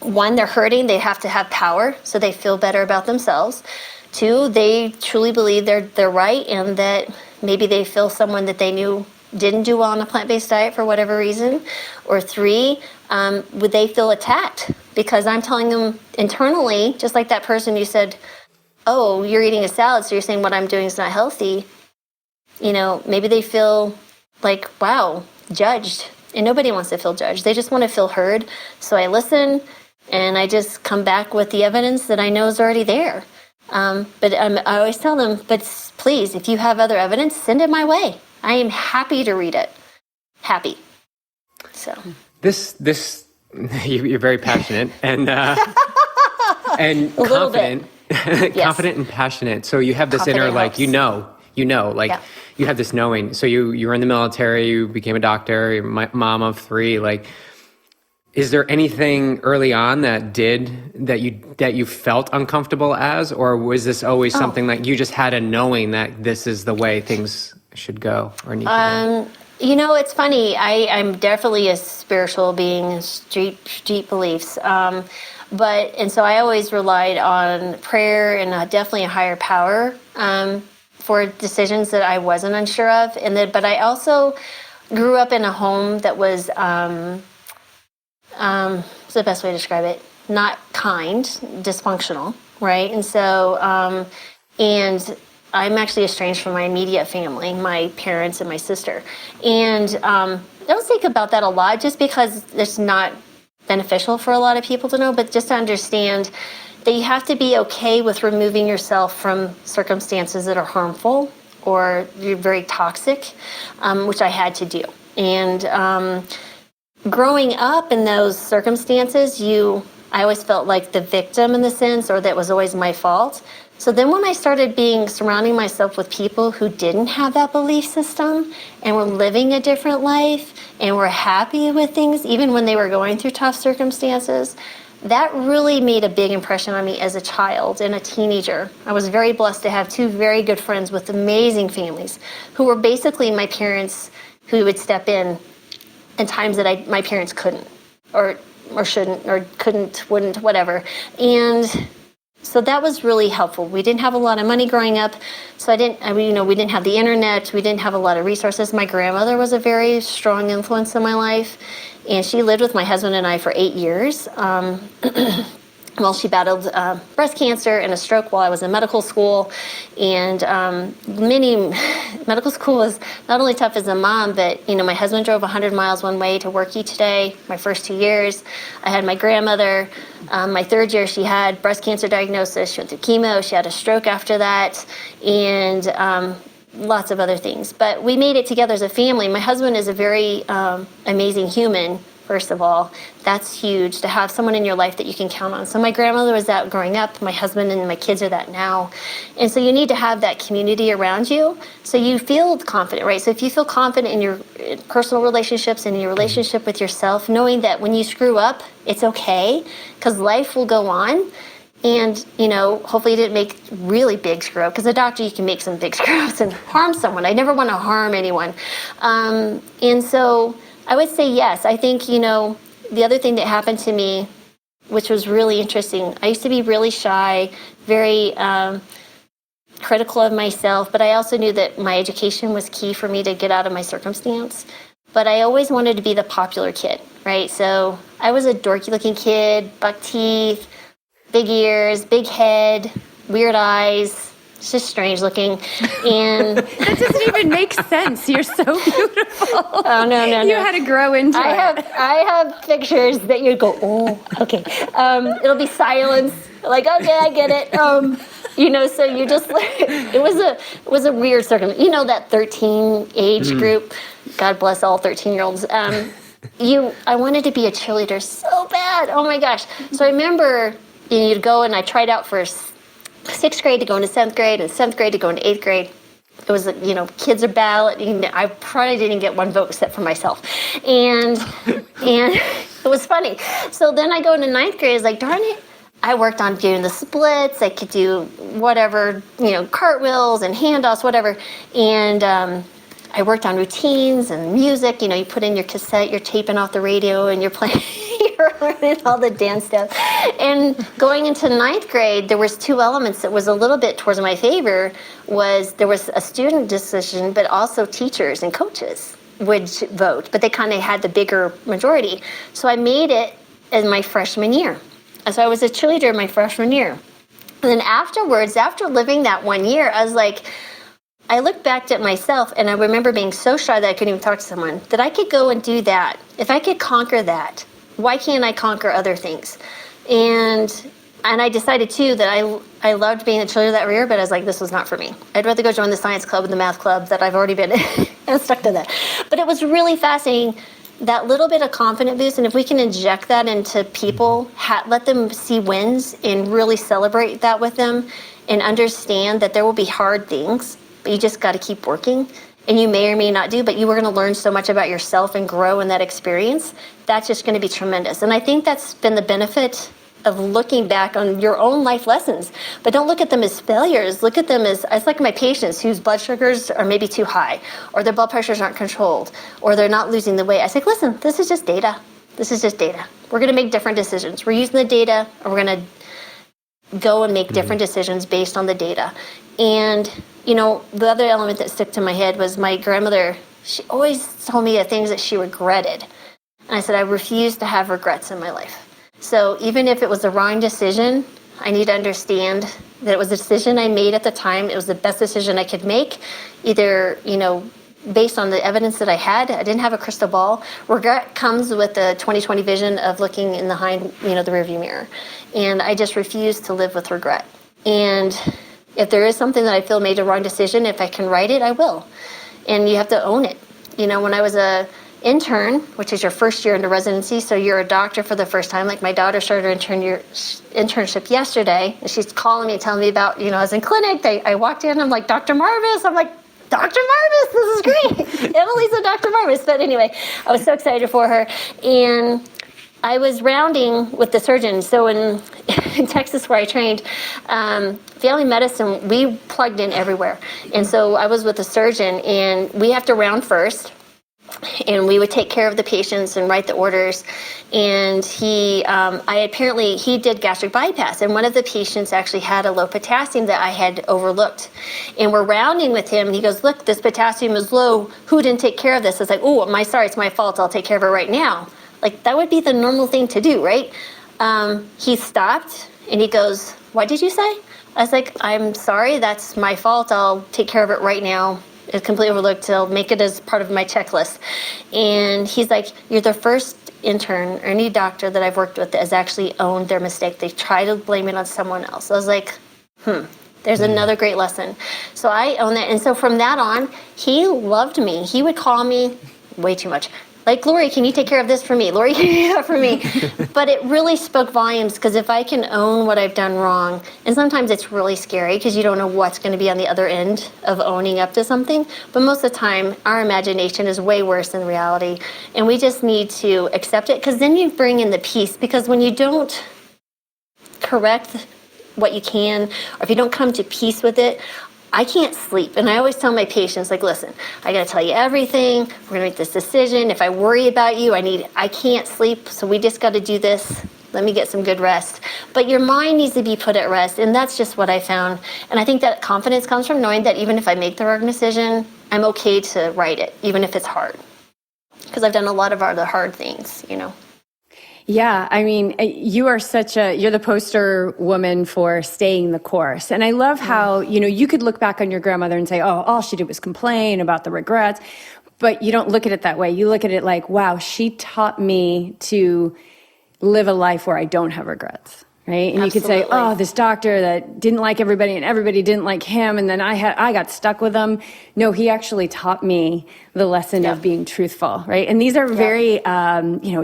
one, they're hurting. They have to have power so they feel better about themselves. Two, they truly believe they're right, and that maybe they feel someone that they knew didn't do well on a plant-based diet for whatever reason. Or three, would they feel attacked because I'm telling them internally, just like that person you said, oh, you're eating a salad, so you're saying what I'm doing is not healthy. Maybe they feel like, wow, judged. And nobody wants to feel judged. They just want to feel heard. So I listen, and I just come back with the evidence that I know is already there. But I always tell them, but please, if you have other evidence, send it my way. I am happy to read it. Happy. So this you're very passionate and confident, confident and passionate. So you have this Confident inner, like, helps. like you have this knowing. So you were in the military, you became a doctor, you're mom of 3. Like, is there anything early on that you felt uncomfortable as, or was this always something like you just had a knowing that this is the way things should go or need to go? It's funny. I'm definitely a spiritual being, deep beliefs. And so I always relied on prayer and definitely a higher power for decisions that I wasn't unsure of. But I also grew up in a home that was, what's the best way to describe it? Not kind, dysfunctional, right? And so, and I'm actually estranged from my immediate family, my parents and my sister. And I don't think about that a lot just because it's not beneficial for a lot of people to know, but just to understand that you have to be okay with removing yourself from circumstances that are harmful or you're very toxic, which I had to do. And growing up in those circumstances, I always felt like the victim in the sense, or that was always my fault. So then when I started surrounding myself with people who didn't have that belief system and were living a different life and were happy with things, even when they were going through tough circumstances, that really made a big impression on me as a child and a teenager. I was very blessed to have 2 very good friends with amazing families who were basically my parents, who would step in times that my parents couldn't or shouldn't or couldn't, wouldn't, whatever. And so that was really helpful. We didn't have a lot of money growing up, so we didn't have the internet. We didn't have a lot of resources. My grandmother was a very strong influence in my life, and she lived with my husband and I for 8 years. Well, she battled breast cancer and a stroke while I was in medical school. And medical school was not only tough as a mom, but, my husband drove 100 miles one way to work each day. My first 2 years, I had my grandmother. My 3rd year, she had breast cancer diagnosis. She went through chemo. She had a stroke after that. And lots of other things. But we made it together as a family. My husband is a very amazing human. First of all, that's huge to have someone in your life that you can count on. So my grandmother was that growing up. My husband and my kids are that now. And so you need to have that community around you so you feel confident, right? So if you feel confident in your personal relationships and in your relationship with yourself, knowing that when you screw up, it's okay because life will go on. And, hopefully you didn't make really big screw up, because a doctor, you can make some big screw ups and harm someone. I never want to harm anyone. And so I would say yes. I think, the other thing that happened to me, which was really interesting, I used to be really shy, very critical of myself, but I also knew that my education was key for me to get out of my circumstance. But I always wanted to be the popular kid, right? So I was a dorky looking kid, buck teeth, big ears, big head, weird eyes. It's just strange looking. And that doesn't even make sense. You're so beautiful. Oh, no. You had to grow into it. I have pictures that you'd go, oh, okay. It'll be silence. Like, okay, I get it. So you just, it was a weird circumstance. That 13 age group, God bless all 13-year-olds. I wanted to be a cheerleader so bad. Oh my gosh. So I remember you'd go, and I tried out for 6th grade to go into 7th grade, and 7th grade to go into 8th grade. It was, kids are balloting. I probably didn't get one vote except for myself. And it was funny. So then I go into 9th grade. I was like, darn it. I worked on doing the splits. I could do whatever, cartwheels and handoffs, whatever. And I worked on routines and music. You put in your cassette, you're taping off the radio, and you're playing, you're learning all the dance stuff. And going into 9th grade, there was 2 elements that was a little bit towards my favor. There was a student decision, but also teachers and coaches would vote, but they kind of had the bigger majority. So I made it in my freshman year. So I was a cheerleader my freshman year. And then afterwards, after living that 1 year, I was like, I looked back at myself, and I remember being so shy that I couldn't even talk to someone, that I could go and do that. If I could conquer that, why can't I conquer other things? And I decided, too, that I loved being a cheerleader that year, but I was like, this was not for me. I'd rather go join the science club and the math club that I've already been in and stuck to that. But it was really fascinating, that little bit of confidence boost, and if we can inject that into people, let them see wins and really celebrate that with them, and understand that there will be hard things, but you just got to keep working, and you may or may not do, but you are going to learn so much about yourself and grow in that experience. That's just going to be tremendous. And I think that's been the benefit of looking back on your own life lessons. But don't look at them as failures. Look at them as, it's like my patients whose blood sugars are maybe too high, or their blood pressures aren't controlled, or they're not losing the weight. I say, listen, this is just data. This is just data. We're going to make different decisions. We're using the data, and we're going to go and make different decisions based on the data. And, the other element that stuck to my head was my grandmother. She always told me the things that she regretted. And I said, I refuse to have regrets in my life. So even if it was the wrong decision, I need to understand that it was a decision I made at the time. It was the best decision I could make, either, based on the evidence that I had. I didn't have a crystal ball. Regret comes with the 20/20 vision of looking in the rearview mirror. And I just refuse to live with regret. And if there is something that I feel made a wrong decision, if I can right it, I will. And you have to own it. When I was a intern, which is your first year into residency, so you're a doctor for the first time. Like my daughter started her internship yesterday, and she's calling me and telling me about, I was in clinic. I walked in, I'm like, Dr. Marbas. I'm like, Dr. Marbas, this is great. Emily's a Dr. Marbas. But anyway, I was so excited for her. And I was rounding with the surgeon. So in Texas, where I trained, family medicine, we plugged in everywhere. And so I was with the surgeon, and we have to round first. And we would take care of the patients and write the orders. And he did gastric bypass. And one of the patients actually had a low potassium that I had overlooked. And we're rounding with him, and he goes, look, this potassium is low. Who didn't take care of this? It's like, oh, sorry, it's my fault. I'll take care of it right now. Like, that would be the normal thing to do, right? He stopped, and he goes, what did you say? I was like, I'm sorry, that's my fault. I'll take care of it right now. It's completely overlooked. I'll make it as part of my checklist. And he's like, you're the first intern or any doctor that I've worked with that has actually owned their mistake. They try to blame it on someone else. I was like, there's another great lesson. So I own that. And so from that on, he loved me. He would call me way too much. Like, Laurie, can you take care of this for me? Laurie, can you do that for me? But it really spoke volumes, because if I can own what I've done wrong, and sometimes it's really scary because you don't know what's going to be on the other end of owning up to something. But most of the time, our imagination is way worse than reality. And we just need to accept it, because then you bring in the peace. Because when you don't correct what you can, or if you don't come to peace with it, I can't sleep. And I always tell my patients, like, listen, I got to tell you everything. We're going to make this decision. If I worry about you, I can't sleep. So we just got to do this. Let me get some good rest. But your mind needs to be put at rest. And that's just what I found. And I think that confidence comes from knowing that even if I make the wrong decision, I'm okay to write it, even if it's hard. Because I've done a lot of other hard things, you know. Yeah, I mean, you're the poster woman for staying the course. And I love how, you could look back on your grandmother and say, oh, all she did was complain about the regrets. But you don't look at it that way. You look at it like, wow, she taught me to live a life where I don't have regrets. Right. And Absolutely. You could say, oh, this doctor that didn't like everybody and everybody didn't like him. And then I got stuck with him. No, he actually taught me the lesson of being truthful. Right. And these are very,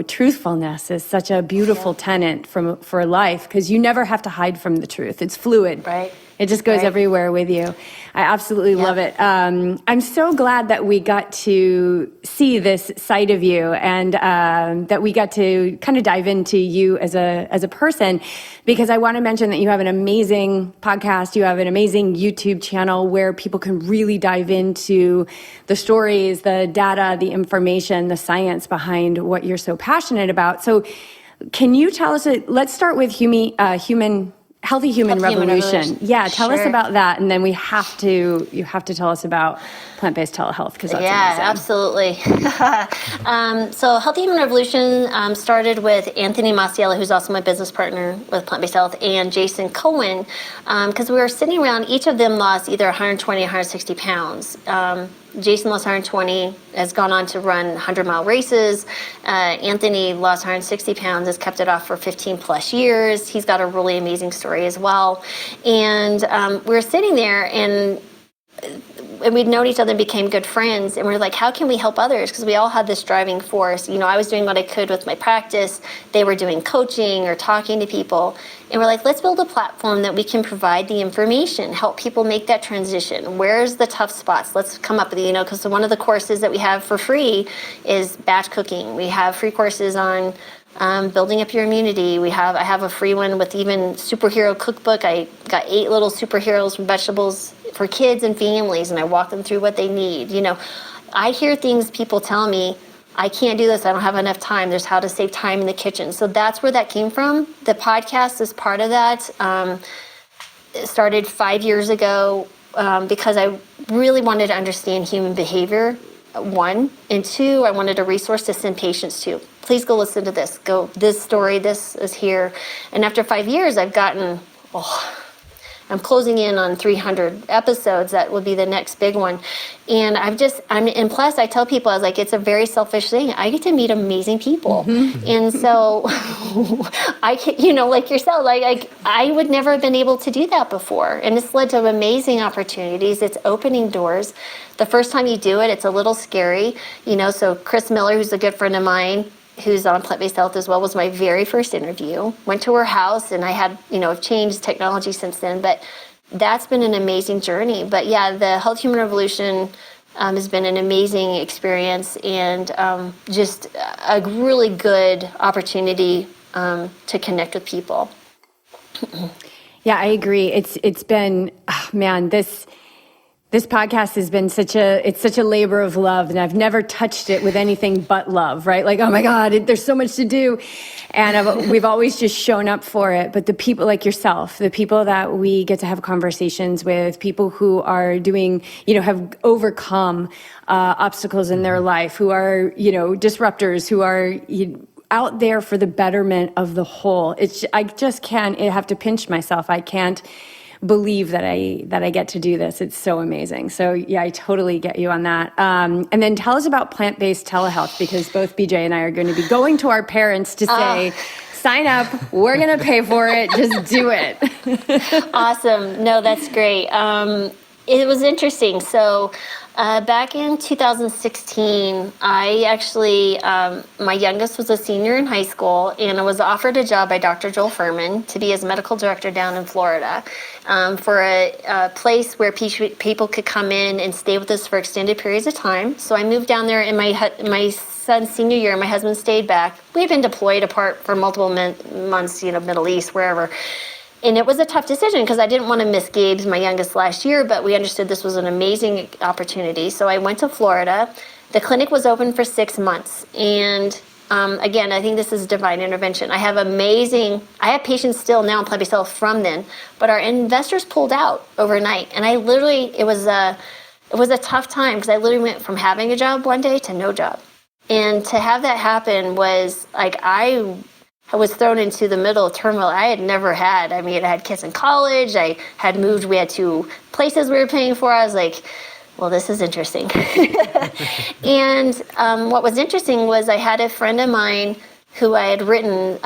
truthfulness is such a beautiful tenet for life, because you never have to hide from the truth. It's fluid. Right. It just goes everywhere with you. I absolutely love it. I'm so glad that we got to see this side of you, and that we got to kind of dive into you as a person, because I want to mention that you have an amazing podcast. You have an amazing YouTube channel where people can really dive into the stories, the data, the information, the science behind what you're so passionate about. So can you tell us, let's start with Healthy Human Revolution. Yeah, tell us about that, and then you have to tell us about plant-based telehealth, because that's amazing. Absolutely. So Healthy Human Revolution started with Anthony Masiello, who's also my business partner with Plant-Based Health, and Jason Cohen, because we were sitting around, each of them lost either 120 or 160 pounds. Jason lost 120, has gone on to run 100-mile races. Anthony lost 160 pounds, has kept it off for 15 plus years. He's got a really amazing story as well. And we were sitting there, and we'd known each other and became good friends. And we were like, how can we help others? Because we all had this driving force. I was doing what I could with my practice. They were doing coaching or talking to people. And we're like, let's build a platform that we can provide the information, help people make that transition. Where's the tough spots? Let's come up with because one of the courses that we have for free is batch cooking. We have free courses on building up your immunity. I have a free one with even superhero cookbook. I got 8 little superheroes from vegetables for kids and families, and I walk them through what they need. I hear things people tell me, I can't do this, I don't have enough time. There's how to save time in the kitchen. So that's where that came from. The podcast is part of that. It started 5 years ago because I really wanted to understand human behavior, 1. And 2, I wanted a resource to send patients to. Please go listen to this. Go, this story, this is here. And after 5 years, I've gotten, I'm closing in on 300 episodes. That would be the next big one. And and plus I tell people, I was like, it's a very selfish thing. I get to meet amazing people. Mm-hmm. And so I can, like yourself, like I would never have been able to do that before. And it's led to amazing opportunities. It's opening doors. The first time you do it, it's a little scary, so Chris Miller, who's a good friend of mine, who's on Plant-Based Health as well, was my very first interview. Went to her house, and I had, I've changed technology since then, but that's been an amazing journey. But yeah, the Health Human Revolution has been an amazing experience, and just a really good opportunity to connect with people. Yeah, I agree. It's been, This podcast has been such a labor of love, and I've never touched it with anything but love, right? Like, oh my God, there's so much to do. And we've always just shown up for it. But the people like yourself, the people that we get to have conversations with, people who are doing, have overcome obstacles in their life, who are, disruptors, who are out there for the betterment of the whole. I just can't, I have to pinch myself. I can't believe that I get to do this. It's so amazing. So yeah, I totally get you on that. And then tell us about plant-based telehealth, because both BJ and I are going to be going to our parents to say, sign up, we're going to pay for it, just do it. Awesome. No, that's great. It was interesting. So back in 2016, I actually, my youngest was a senior in high school, and I was offered a job by Dr. Joel Furman to be his medical director down in Florida for a place where people could come in and stay with us for extended periods of time. So I moved down there in my son's senior year. My husband stayed back. We had been deployed apart for multiple months, Middle East, wherever. And it was a tough decision because I didn't want to miss Gabe's, my youngest, last year, but we understood this was an amazing opportunity. So I went to Florida. The clinic was open for 6 months. And again, I think this is divine intervention. I have patients still now in Plant-Based Health from then, but our investors pulled out overnight. And it was a tough time because I literally went from having a job one day to no job. And to have that happen was like, I was thrown into the middle of turmoil I had never had. I mean, I had kids in college. I had moved. We had 2 places we were paying for. I was like, well, this is interesting. And what was interesting was I had a friend of mine who I had written,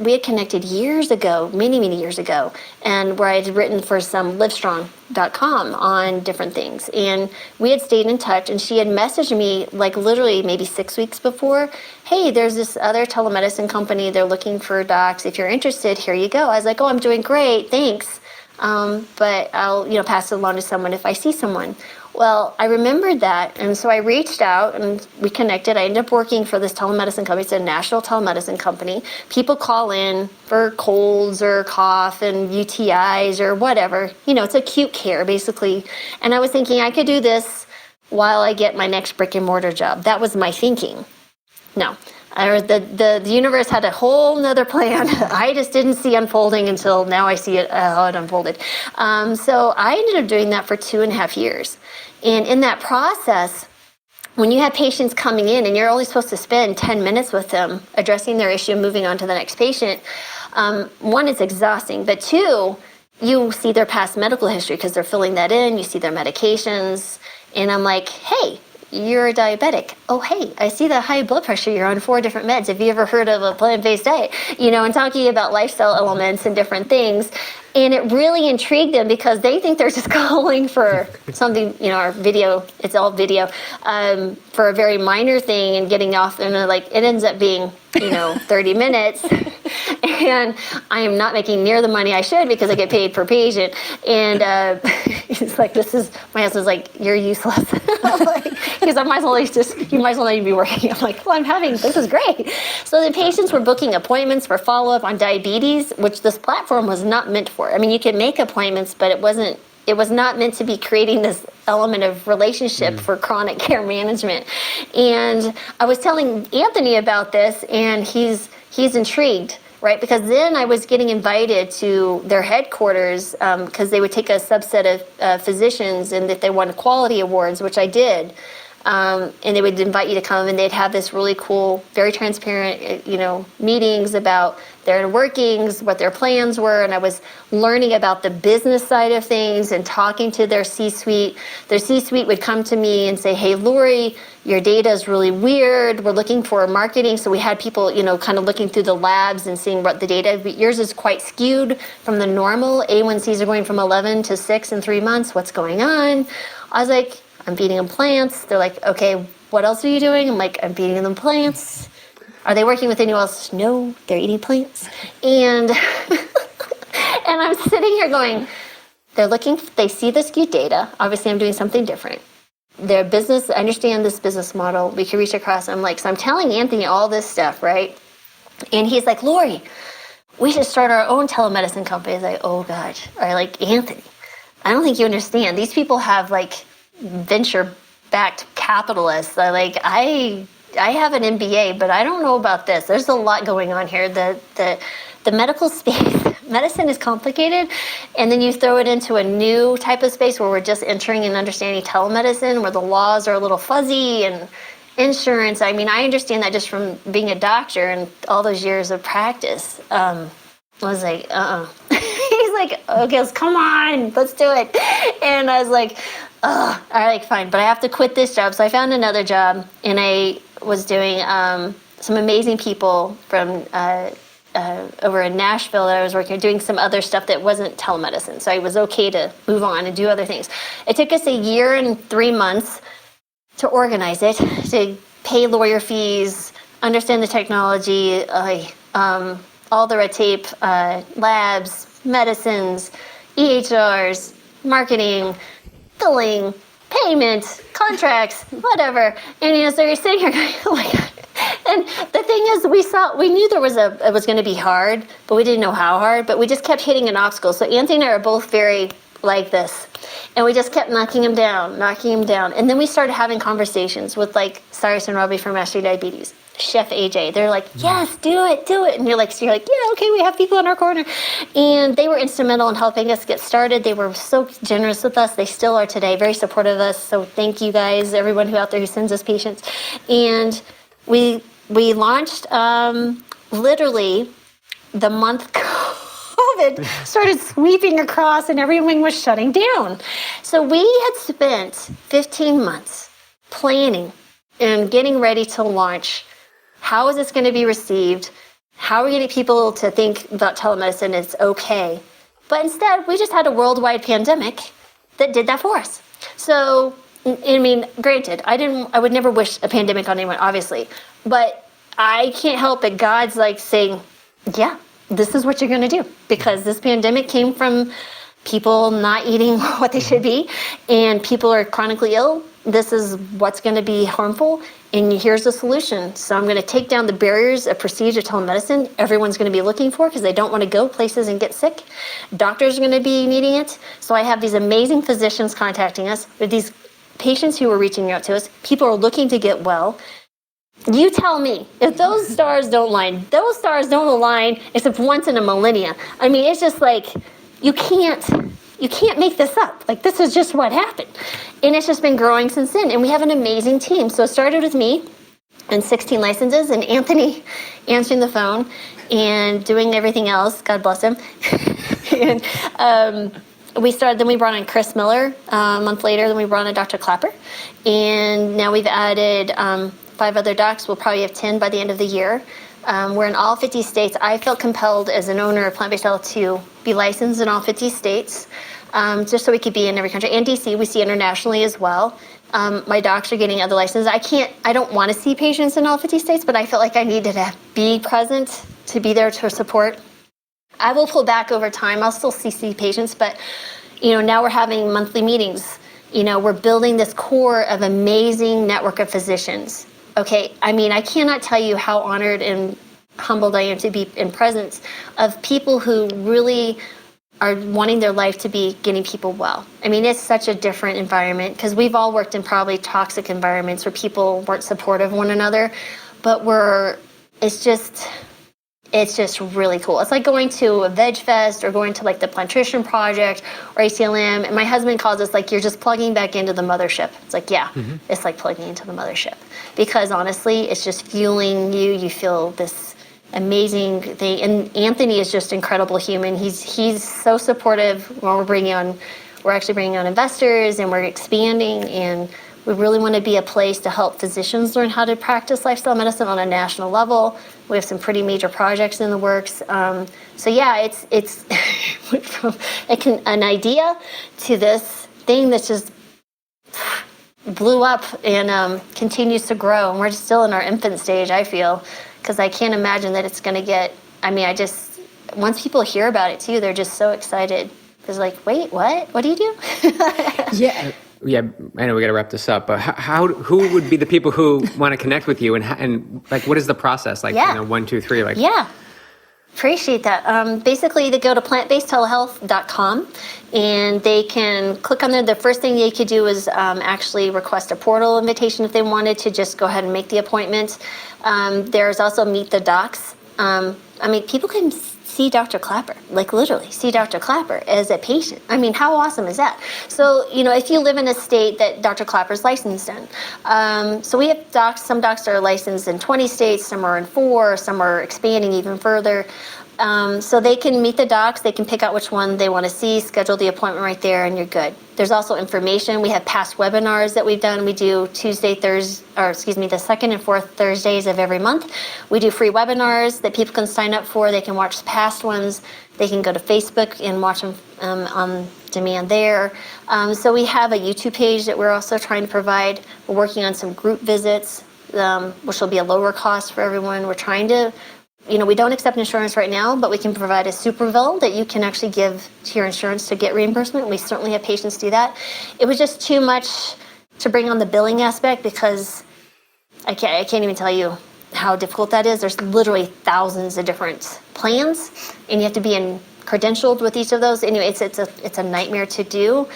we had connected years ago, many, many years ago, and where I had written for some livestrong.com on different things. And we had stayed in touch, and she had messaged me like literally maybe 6 weeks before, hey, there's this other telemedicine company. They're looking for docs. If you're interested, here you go. I was like, oh, I'm doing great. Thanks. But I'll, pass it along to someone if I see someone. Well, I remembered that, and so I reached out, and we connected. I ended up working for this telemedicine company. It's a national telemedicine company. People call in for colds or cough and UTIs or whatever. It's acute care, basically. And I was thinking I could do this while I get my next brick-and-mortar job. That was my thinking. No. The universe had a whole nother plan. I just didn't see unfolding until now I see it, how it unfolded. So I ended up doing that for 2.5 years. And in that process, when you have patients coming in and you're only supposed to spend 10 minutes with them addressing their issue and moving on to the next patient, one, it's exhausting, but 2, you see their past medical history because they're filling that in, you see their medications, and I'm like, hey, you're a diabetic. Oh, hey, I see the high blood pressure. You're on 4 different meds. Have you ever heard of a plant-based diet? And talking about lifestyle elements and different things. And it really intrigued them because they think they're just calling for something, our video, it's all video, for a very minor thing and getting off. And it ends up being, 30 minutes. And I am not making near the money I should because I get paid per patient. And he's like, my husband's like, you're useless. Because you might as well not even be working. I'm like, well, this is great. So the patients were booking appointments for follow-up on diabetes, which this platform was not meant for. I mean, you can make appointments, but it was not meant to be creating this element of relationship for chronic care management. And I was telling Anthony about this, and he's intrigued, right? Because then I was getting invited to their headquarters because they would take a subset of physicians, and if they won quality awards, which I did, and they would invite you to come, and they'd have this really cool, very transparent, meetings about their workings, what their plans were, and I was learning about the business side of things and talking to their C-suite. Their C-suite would come to me and say, hey, Laurie, your data is really weird. We're looking for marketing. So we had people, kind of looking through the labs and seeing what the data, yours is quite skewed from the normal. A1Cs are going from 11 to 6 in 3 months. What's going on? I was like, I'm feeding them plants. They're like, okay, what else are you doing? I'm like, I'm feeding them plants. Are they working with anyone else? No, they're eating plants. And and I'm sitting here going, they see the skewed data. Obviously, I'm doing something different. Their business, I understand this business model. We can reach across. I'm like, so I'm telling Anthony all this stuff, right? And he's like, Laurie, we should start our own telemedicine company. I was like, oh, God. Or like, Anthony, I don't think you understand. These people have venture-backed capitalists. I have an MBA, but I don't know about this. There's a lot going on here. The medical space, medicine is complicated, and then you throw it into a new type of space where we're just entering and understanding telemedicine, where the laws are a little fuzzy, and insurance. I mean, I understand that just from being a doctor and all those years of practice. I was like, He's like, okay, come on, let's do it. And I was like, all right, fine, but I have to quit this job. So I found another job, and I was doing some amazing people from over in Nashville that I was working, doing some other stuff that wasn't telemedicine. So I was okay to move on and do other things. It took us 1 year and 3 months to organize it, to pay lawyer fees, understand the technology, all the red tape, labs, medicines, EHRs, marketing, billing, payment, contracts, whatever. And so you're sitting here going, oh my God. And And the thing is, we knew it was going to be hard, but we didn't know how hard. But we just kept hitting an obstacle. So Anthony and I are both very like this, and we just kept knocking him down. And then we started having conversations with like Cyrus and Robbie from Master Diabetes, Chef AJ. They're like, yes, do it. And you're like, yeah, okay, we have people in our corner. And they were instrumental in helping us get started. They were so generous with us. They still are today, very supportive of us. So thank you guys, everyone who out there who sends us patients. And we launched literally the month COVID started sweeping across and everything was shutting down. So we had spent 15 months planning and getting ready to launch. How is this going to be received? How are we getting people to think about telemedicine is okay? But instead, we just had a worldwide pandemic that did that for us. So, I mean, granted, I would never wish a pandemic on anyone, obviously, but I can't help it. God's like saying, yeah, this is what you're going to do, because this pandemic came from people not eating what they should be, and people are chronically ill. This is what's going to be harmful, and here's the solution. So I'm going to take down the barriers of prestige of telemedicine everyone's going to be looking for because they don't want to go places and get sick. Doctors are going to be needing it. So I have these amazing physicians contacting us with these patients who are reaching out to us. People are looking to get well. You tell me, if those stars don't align except once in a millennia. I mean, it's just like, you can't make this up. Like, this is just what happened. And it's just been growing since then. And we have an amazing team. So it started with me and 16 licenses, and Anthony answering the phone and doing everything else. God bless him. And then we brought in Chris Miller a month later. Then we brought in Dr. Clapper. And now we've added 5 other docs. We'll probably have 10 by the end of the year. We're in all 50 states. I felt compelled as an owner of plant-based health to be licensed in all 50 states, just so we could be in every country. And DC, we see internationally as well. My docs are getting other licenses. I don't want to see patients in all 50 states, but I felt like I needed to be present to be there to support. I will pull back over time. I'll still see patients, but now we're having monthly meetings. We're building this core of amazing network of physicians. Okay, I mean, I cannot tell you how honored and humbled I am to be in presence of people who really are wanting their life to be getting people well. I mean, it's such a different environment because we've all worked in probably toxic environments where people weren't supportive of one another, but it's just really cool. It's like going to a Veg Fest or going to like the Plantrition Project or ACLM. And my husband calls us like, you're just plugging back into the mothership. It's like, yeah, It's like plugging into the mothership. Because honestly, it's just fueling you. You feel this amazing thing. And Anthony is just incredible human. He's so supportive when we're actually bringing on investors and we're expanding, and we really want to be a place to help physicians learn how to practice lifestyle medicine on a national level. We have some pretty major projects in the works. So yeah, it's from an idea to this thing that's just blew up and continues to grow. And we're still in our infant stage, I feel, because I can't imagine that it's going to get, once people hear about it too, they're just so excited. It's like, wait, what? What do you do? Yeah. Yeah, I know we got to wrap this up, but who would be the people who want to connect with you, and like, what is the process? Like, 1, 2, 3, like. Yeah, appreciate that. Basically, they go to plantbasedtelehealth.com, and they can click on there. The first thing they could do is actually request a portal invitation if they wanted to just go ahead and make the appointment. There's also Meet the Docs. People can see Dr. Clapper, like literally see Dr. Clapper as a patient. I mean, how awesome is that? So, if you live in a state that Dr. Clapper's licensed in. So we have docs, some docs are licensed in 20 states, some are in 4, some are expanding even further. So they can meet the docs, they can pick out which one they want to see, schedule the appointment right there, and you're good. There's also information. We have past webinars that we've done. We do the second and fourth Thursdays of every month. We do free webinars that people can sign up for. They can watch past ones. They can go to Facebook and watch them on demand there. So we have a YouTube page that we're also trying to provide. We're working on some group visits, which will be a lower cost for everyone. We're trying to we don't accept insurance right now, but we can provide a super bill that you can actually give to your insurance to get reimbursement. We certainly have patients do that. It was just too much to bring on the billing aspect because I can't even tell you how difficult that is. There's literally thousands of different plans, and you have to be credentialed with each of those. Anyway, it's a nightmare to do.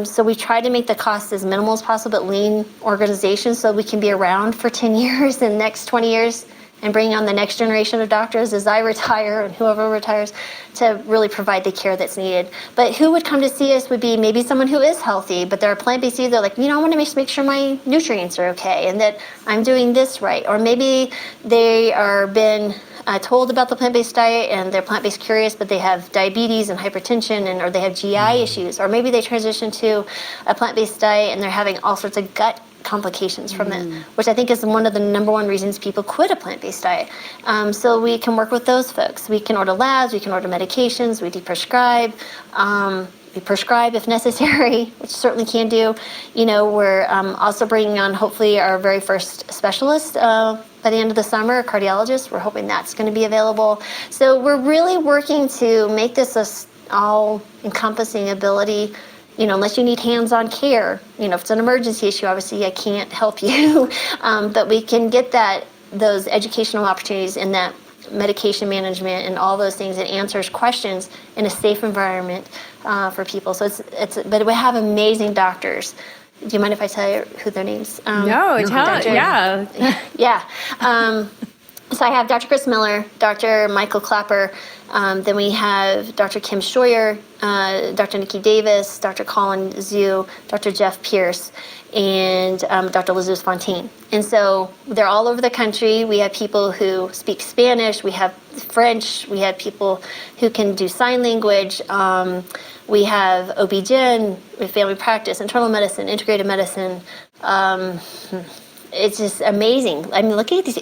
So we try to make the cost as minimal as possible, but lean organizations so we can be around for 10 years and the next 20 years and bring on the next generation of doctors as I retire and whoever retires to really provide the care that's needed. But who would come to see us would be maybe someone who is healthy, but they're plant-based. They're like, I want to make sure my nutrients are okay and that I'm doing this right. Or maybe they are been told about the plant-based diet and they're plant-based curious, but they have diabetes and hypertension or they have GI issues. Or maybe they transition to a plant-based diet and they're having all sorts of gut complications from it, which I think is one of the number one reasons people quit a plant-based diet. So we can work with those folks. We can order labs, we can order medications, we deprescribe, we prescribe if necessary, which certainly can do. We're also bringing on hopefully our very first specialist by the end of the summer, a cardiologist. We're hoping that's going to be available. So we're really working to make this a all-encompassing ability. Unless you need hands-on care, if it's an emergency issue, obviously I can't help you, but we can get those educational opportunities and that medication management and all those things. It answers questions in a safe environment for people. So but we have amazing doctors. Do you mind if I tell you who their names? No, yeah. Yeah. So I have Dr. Chris Miller, Dr. Michael Clapper, then we have Dr. Kim Scheuer, Dr. Nikki Davis, Dr. Colin Zhu, Dr. Jeff Pierce, and Dr. Elizabeth Fontaine. And so they're all over the country. We have people who speak Spanish, we have French, we have people who can do sign language, we have OB-GYN, we have family practice, internal medicine, integrated medicine. It's just amazing. Look at these.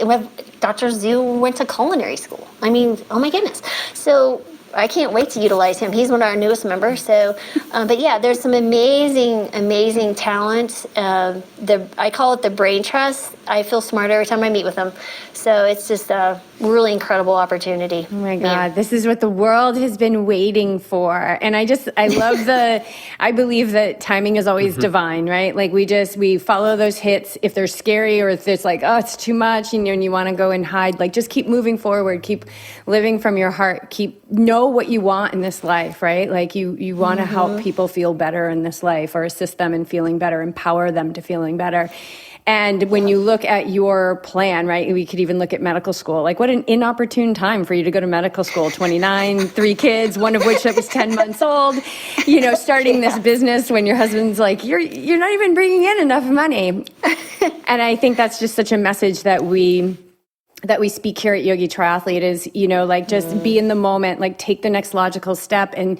Dr. Zhu went to culinary school. Oh my goodness. So I can't wait to utilize him. He's one of our newest members. So, but yeah, there's some amazing talent. I call it the brain trust. I feel smarter every time I meet with them. So it's just a really incredible opportunity. Oh my God, This is what the world has been waiting for. And I love I believe that timing is always divine, right? Like we follow those hits. If they're scary or if it's like, oh, it's too much, and you want to go and hide, like just keep moving forward, keep living from your heart, know what you want in this life, right? Like you want to help people feel better in this life or assist them in feeling better, empower them to feeling better. And when you look at your plan, right, we could even look at medical school. Like what an inopportune time for you to go to medical school, 29, 3 kids, one of which that was 10 months old, starting this business when your husband's like, you're not even bringing in enough money. And I think that's just such a message that we speak here at Yogi Triathlete is, just be in the moment, like take the next logical step and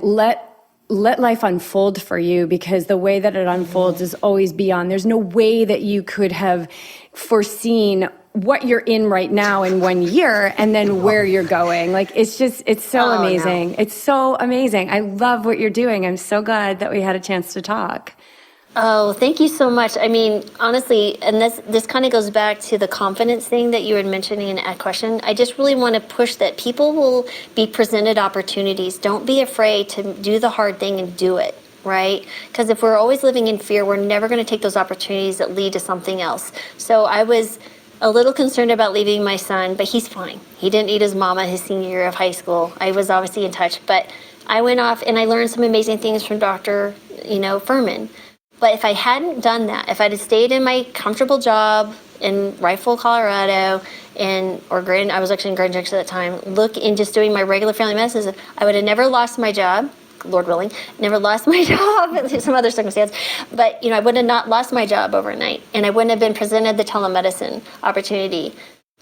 let life unfold for you, because the way that it unfolds is always beyond. There's no way that you could have foreseen what you're in right now in 1 year and then where you're going. Like, it's so amazing. No. It's so amazing. I love what you're doing. I'm so glad that we had a chance to talk. Oh, thank you so much. Honestly, and this kind of goes back to the confidence thing that you were mentioning in that question. I just really want to push that people will be presented opportunities. Don't be afraid to do the hard thing and do it, right? Because if we're always living in fear, we're never going to take those opportunities that lead to something else. So I was a little concerned about leaving my son, but he's fine. He didn't eat his mama his senior year of high school. I was obviously in touch, but I went off and I learned some amazing things from Dr. Furman. But if I hadn't done that, if I'd have stayed in my comfortable job in Rifle, Colorado, I was actually in Grand Junction at that time, just doing my regular family medicine, I would have never lost my job, Lord willing, never lost my job, some other circumstance, but I would have not lost my job overnight, and I wouldn't have been presented the telemedicine opportunity.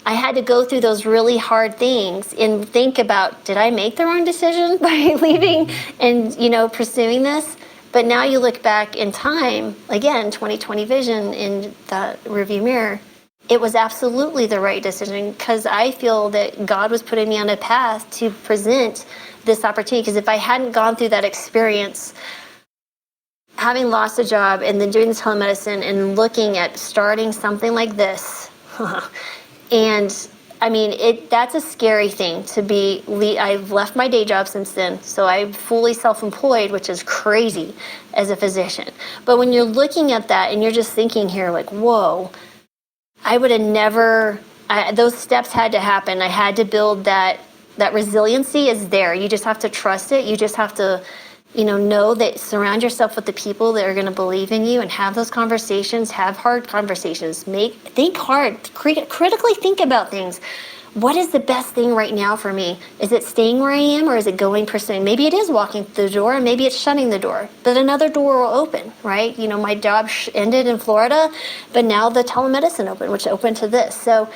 I had to go through those really hard things and think about, did I make the wrong decision by leaving and, pursuing this? But now you look back in time, again, 20/20 vision in the rearview mirror, it was absolutely the right decision, because I feel that God was putting me on a path to present this opportunity. Because if I hadn't gone through that experience, having lost a job and then doing the telemedicine and looking at starting something like this, and that's a scary thing to be. I've left my day job since then, so I'm fully self-employed, which is crazy as a physician. But when you're looking at that and you're just thinking here like, whoa, I would have never, those steps had to happen. I had to build that resiliency is there. You just have to trust it. You just have to, know that surround yourself with the people that are going to believe in you and have those conversations, have hard conversations, think hard, critically think about things. What is the best thing right now for me? Is it staying where I am, or is it going pursuing? Maybe it is walking through the door, and maybe it's shutting the door, but another door will open, right? My job ended in Florida, but now the telemedicine opened, which opened to this. So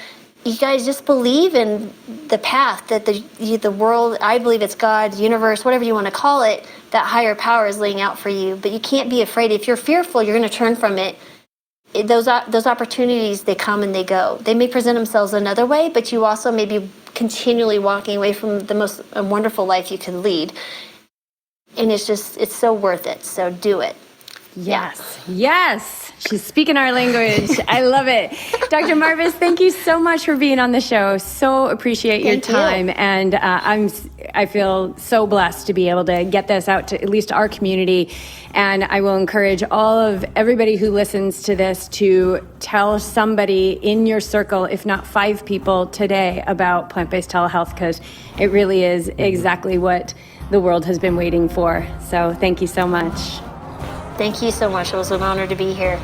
you guys just believe in the path that the world, I believe it's God, universe, whatever you want to call it, that higher power is laying out for you. But you can't be afraid. If you're fearful, you're going to turn from it. Those opportunities, they come and they go. They may present themselves another way, but you also may be continually walking away from the most wonderful life you can lead. And it's so worth it. So do it. Yes. Yes. She's speaking our language. I love it. Dr. Marbas, thank you so much for being on the show. So appreciate your time. And I feel so blessed to be able to get this out to at least our community. And I will encourage everybody who listens to this to tell somebody in your circle, if not 5 people today, about plant-based telehealth, because it really is exactly what the world has been waiting for. So thank you so much. Thank you so much. It was an honor to be here.